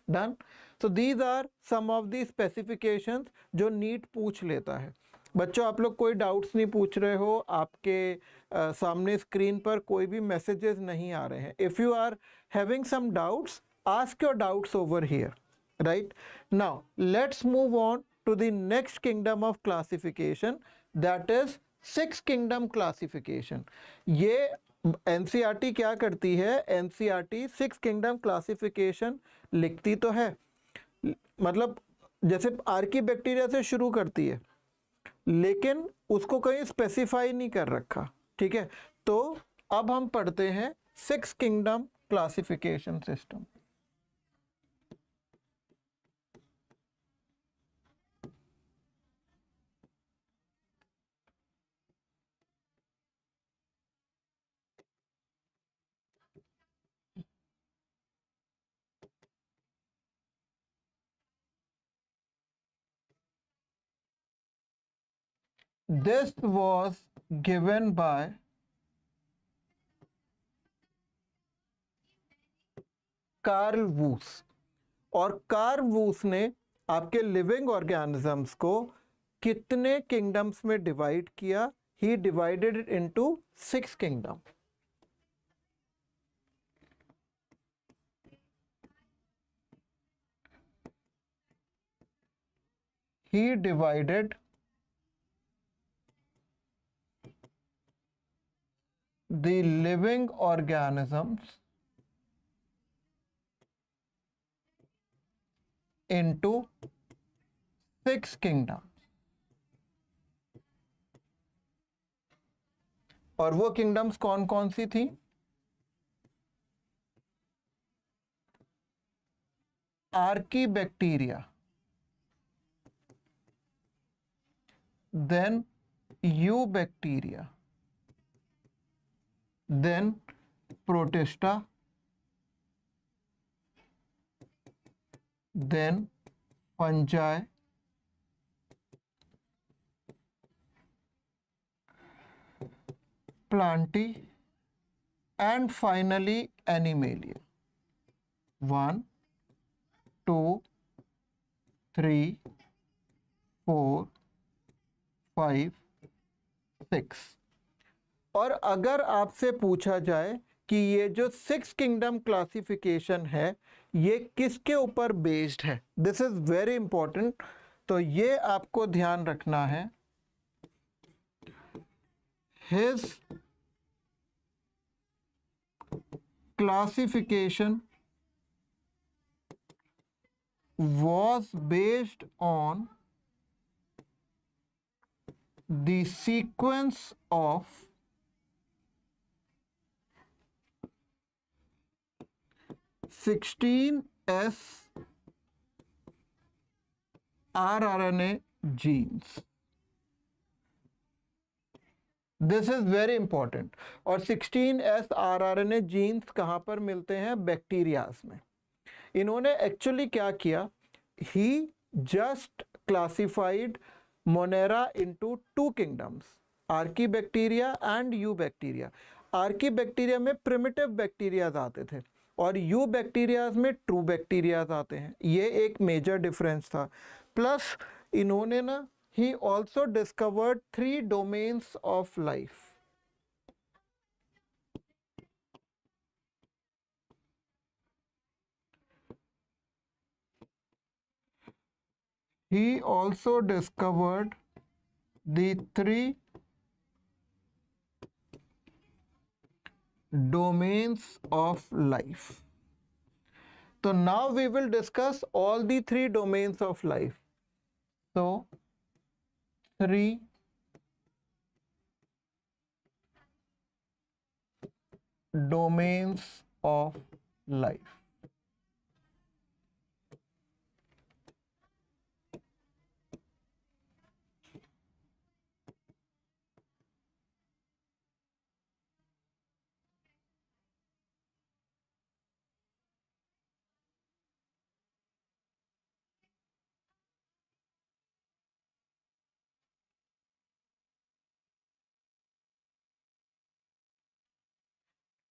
Done. So these are some of the specifications जो नीट पूछ लेता है। बच्चों आप लोग कोई डाउट्स नहीं पूछ रहे हो, आपके सामने स्क्रीन पर कोई भी मैसेजेस नहीं आ रहे हैं. If you are having some doubts, ask your doubts over here. Right now let's move on to the next kingdom of classification, that is six kingdom classification. ये NCERT क्या करती है? NCERT सिक्स किंगडम क्लासिफिकेशन लिखती तो है, मतलब जैसे आर्की बैक्टीरिया से शुरू करती है, लेकिन उसको कहीं स्पेसिफाई नहीं कर रखा. ठीक है, तो अब हम पढ़ते हैं six kingdom classification system. This was given by Carl Woese, और कार्ल वूस ने आपके लिविंग ऑर्गेनिजम्स को कितने किंगडम्स में डिवाइड किया? He divided it into six kingdom. He divided the living organisms into six kingdoms. और वो किंगडम्स कौन कौन सी थी? Archie bacteria, then eubacteria, then protista, then fungi, plantae, and finally animalia. 1, 2, 3, 4, 5, 6. और अगर आपसे पूछा जाए कि ये जो सिक्स किंगडम क्लासिफिकेशन है ये किसके ऊपर बेस्ड है, दिस इज वेरी इंपॉर्टेंट, तो ये आपको ध्यान रखना है. His classification was based on the sequence of (16S) rRNA genes. This is very important. और 16S rRNA जीन्स कहाँ पर मिलते हैं? बैक्टीरियाज में. इन्होंने एक्चुअली क्या किया? He just classified Monera into two kingdoms, archaebacteria and eubacteria. Archaebacteria में प्रिमिटिव बैक्टीरियाज आते थे और यू बैक्टीरियाज में ट्रू बैक्टीरियाज आते हैं. ये एक मेजर डिफरेंस था. प्लस इन्होंने ना he also discovered 3 domains of life. He also discovered the 3 domains of life. So now we will discuss all the 3 domains of life. So 3 domains of life.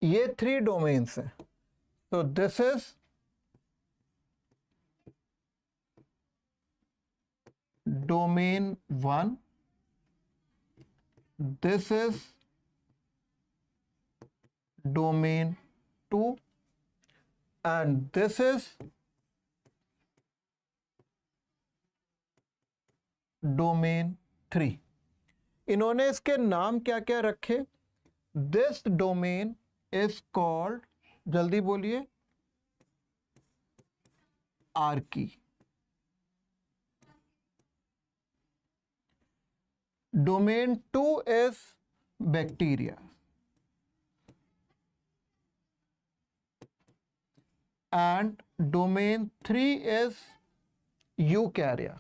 ये 3 डोमेन्स हैं. तो this is domain 1, This is domain 2 and this is domain 3. इन्होंने इसके नाम क्या क्या रखे? This domain is called, जल्दी बोलिए, archaea. Domain 2 is bacteria and domain 3 is eukarya.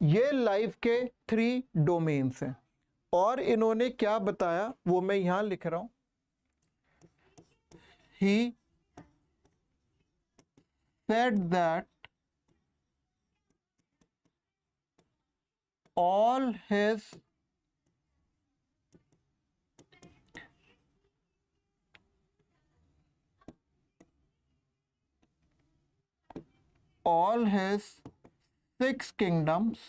ये लाइफ के 3 डोमेन्स हैं और इन्होंने क्या बताया वो मैं यहां लिख रहा हूं. He said that all his all his 6 kingdoms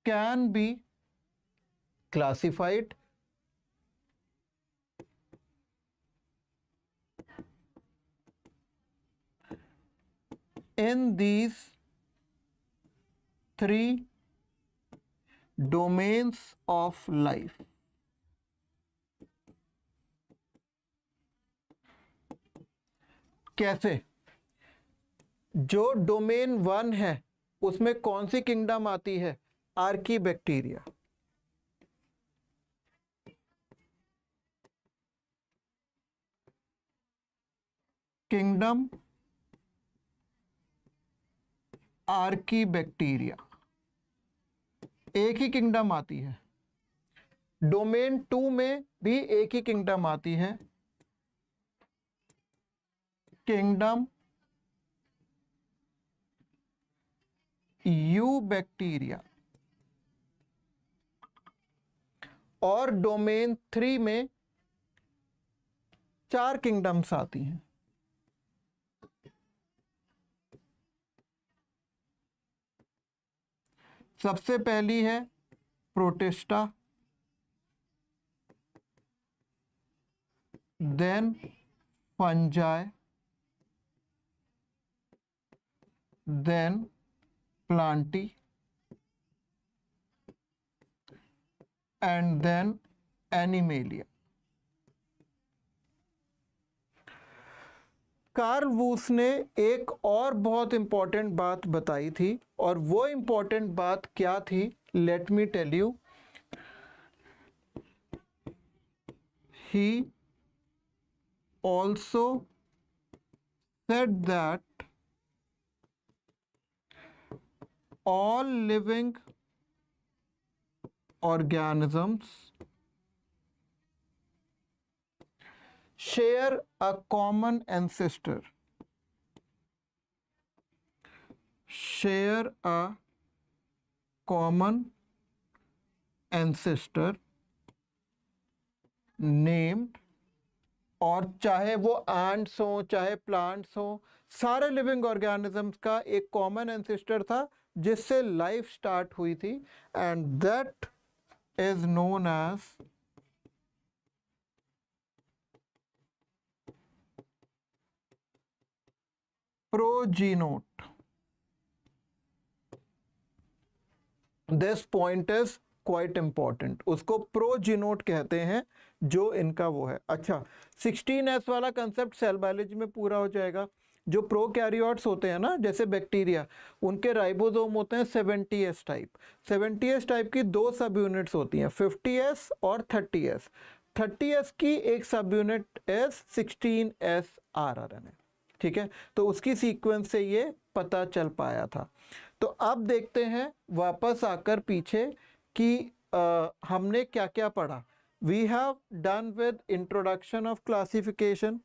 can be classified in these 3 domains of life. कैसे? जो डोमेन 1 है उसमें कौन सी किंगडम आती है? Archie bacteria. Kingdom Archie bacteria एक ही किंगडम आती है. डोमेन 2 में भी एक ही किंगडम आती है, किंगडम यू बैक्टीरिया. और डोमेन 3 में 4 किंगडम्स आती हैं. सबसे पहली है Protista, then fungi, then Plantae and then Animalia. Carl Woese ने एक और बहुत इंपॉर्टेंट बात बताई थी और वो इंपॉर्टेंट बात क्या थी? Let me tell you. He also said that all living organisms share a common ancestor. Share a common ancestor named, और चाहे वो एंट्स हो चाहे प्लांट्स हो, सारे लिविंग ऑर्गेनिजम्स का एक कॉमन एंसेस्टर था जिससे लाइफ स्टार्ट हुई थी and that is known as progenote. This point is quite important. उसको प्रोजीनोट कहते हैं जो इनका वो है. अच्छा, 16S वाला कंसेप्ट सेल बायोलॉजी में पूरा हो जाएगा. जो प्रोकैरियोट्स होते हैं ना, जैसे बैक्टीरिया, उनके राइबोसोम होते हैं 70S टाइप. 70S टाइप की 2 सब यूनिट्स होती हैं, 50S और 30S. 30S की एक सब यूनिट is 16S rRNA. ठीक है, तो उसकी सीक्वेंस से ये पता चल पाया था. तो अब देखते हैं वापस आकर पीछे कि हमने क्या क्या पढ़ा. We have done with introduction of classification.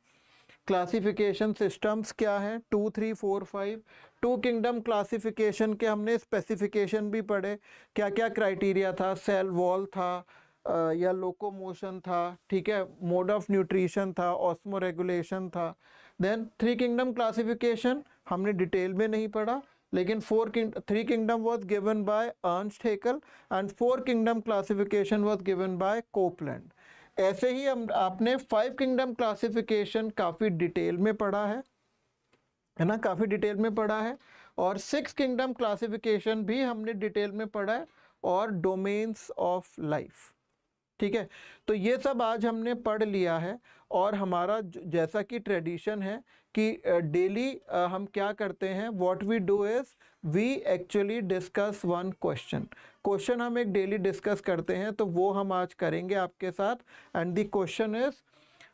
Classification systems क्या है? 2, 3, 4, 5. 2 किंगडम क्लासिफिकेशन के हमने स्पेसिफिकेशन भी पढ़े, क्या क्या क्राइटेरिया था. सेल वॉल था, या लोकोमोशन था, ठीक है, मोड ऑफ न्यूट्रिशन था, ऑस्मो रेगुलेशन था। देन 3 किंगडम क्लासिफिकेशन हमने डिटेल में नहीं पढ़ा, लेकिन 3 kingdom was given by Ernst Haeckel and 4 kingdom classification was given by Copeland। ऐसे ही हम आपने 5 किंगडम क्लासिफिकेशन काफ़ी डिटेल में पढ़ा है ना, काफ़ी डिटेल में पढ़ा है। और 6 किंगडम क्लासिफिकेशन भी हमने डिटेल में पढ़ा है, और डोमेन्स ऑफ लाइफ, ठीक है। तो ये सब आज हमने पढ़ लिया है। और हमारा जैसा कि ट्रेडिशन है कि डेली हम क्या करते हैं, what we do is we actually discuss one question हम एक डेली डिस्कस करते हैं, तो वो हम आज करेंगे आपके साथ। And the question is,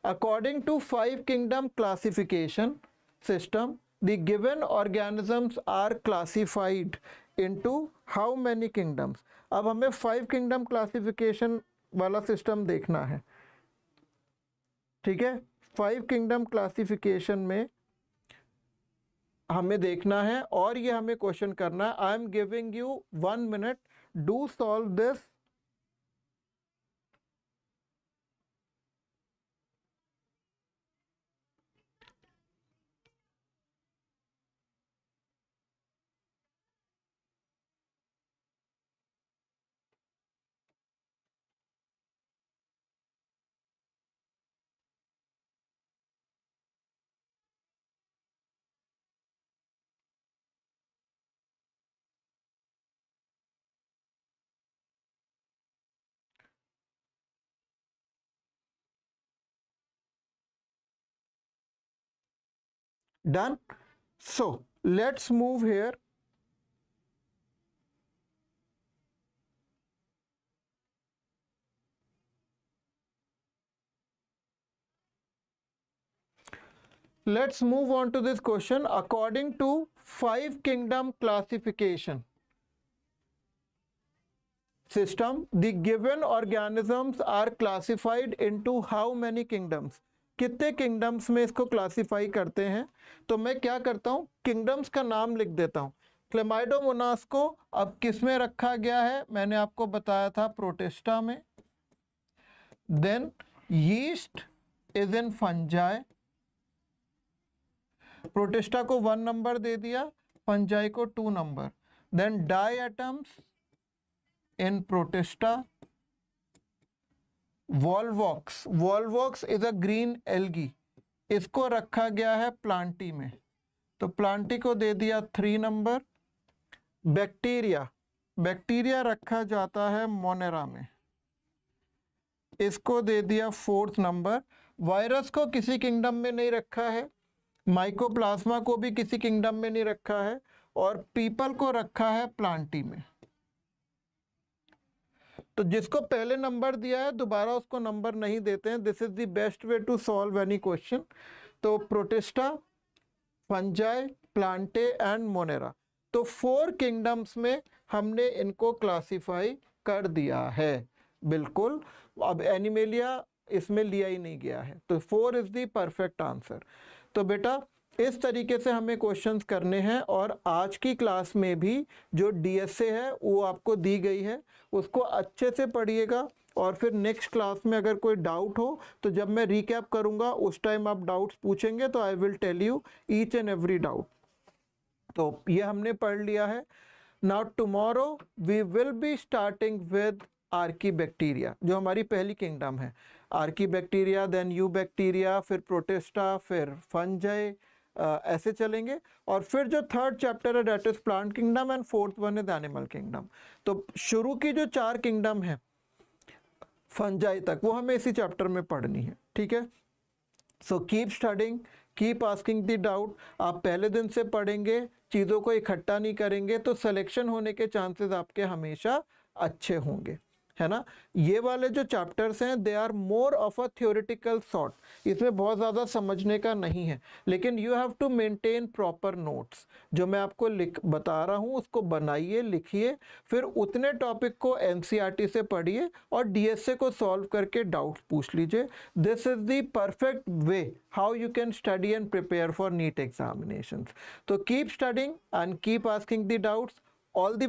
according to 5 kingdom classification system the given organisms are classified into how many kingdoms। अब हमें 5 किंगडम क्लासिफिकेशन वाला सिस्टम देखना है, ठीक है। 5 किंगडम क्लासिफिकेशन में हमें देखना है, और ये हमें क्वेश्चन करना है। I am giving you 1 minute, do solve this. Done? So let's move here. Let's move on to this question. According to 5 kingdom classification system, the given organisms are classified into how many kingdoms? कितने किंगडम्स में इसको क्लासिफाई करते हैं? तो मैं क्या करता हूँ, किंगडम्स का नाम लिख देता हूँ। क्लेमाइडोमोनास को अब किस में रखा गया है, मैंने आपको बताया था प्रोटिस्टा में। Then yeast is in fungi, protista को 1 नंबर दे दिया, फंजाई को 2 number. Then diatoms in protista, volvox is a green algae, इसको रखा गया है प्लांटी में, तो प्लांटी को दे दिया 3 नंबर। बैक्टीरिया रखा जाता है मोनेरा में, इसको दे दिया 4th नंबर। वायरस को किसी किंगडम में नहीं रखा है, माइकोप्लाज्मा को भी किसी किंगडम में नहीं रखा है, और पीपल को रखा है प्लांटी में। तो जिसको पहले नंबर दिया है दोबारा उसको नंबर नहीं देते हैं। This is the best way to solve any question. तो Protista, fungi, Plantae and Monera, तो 4 किंगडम्स में हमने इनको क्लासिफाई कर दिया है, बिल्कुल। अब एनिमेलिया इसमें लिया ही नहीं गया है, तो 4 इज द परफेक्ट आंसर। तो बेटा इस तरीके से हमें क्वेश्चंस करने हैं, और आज की क्लास में भी जो डीएसए है वो आपको दी गई है, उसको अच्छे से पढ़िएगा। और फिर नेक्स्ट क्लास में अगर कोई डाउट हो तो जब मैं रिकैप करूंगा उस टाइम आप डाउट्स पूछेंगे, तो I will tell you each and every doubt. तो ये हमने पढ़ लिया है। Now tomorrow we will be starting with archaebacteria, जो हमारी पहली किंगडम है। आर्कीबैक्टीरिया, देन यू बैक्टीरिया, फिर प्रोटिस्टा, फिर फंजाई, ऐसे चलेंगे। और फिर जो 3rd चैप्टर है that is plant kingdom, and 4th one is animal kingdom. तो शुरू की जो 4 किंगडम है फंजाई तक, वो हमें इसी चैप्टर में पढ़नी है, ठीक है। So keep studying, keep asking the doubt. आप पहले दिन से पढ़ेंगे, चीज़ों को इकट्ठा नहीं करेंगे, तो सिलेक्शन होने के चांसेस आपके हमेशा अच्छे होंगे, है ना। ये वाले जो चैप्टर्स हैं they are more of a theoretical sort, इसमें बहुत ज़्यादा समझने का नहीं है, लेकिन you have to maintain proper notes. जो मैं आपको बता रहा हूँ उसको बनाइए, लिखिए, फिर उतने टॉपिक को एनसीईआरटी से पढ़िए और डीएसए को सॉल्व करके डाउट्स पूछ लीजिए। This is the perfect way how you can study and prepare for NEET examinations. तो keep studying and keep asking the doubts. All the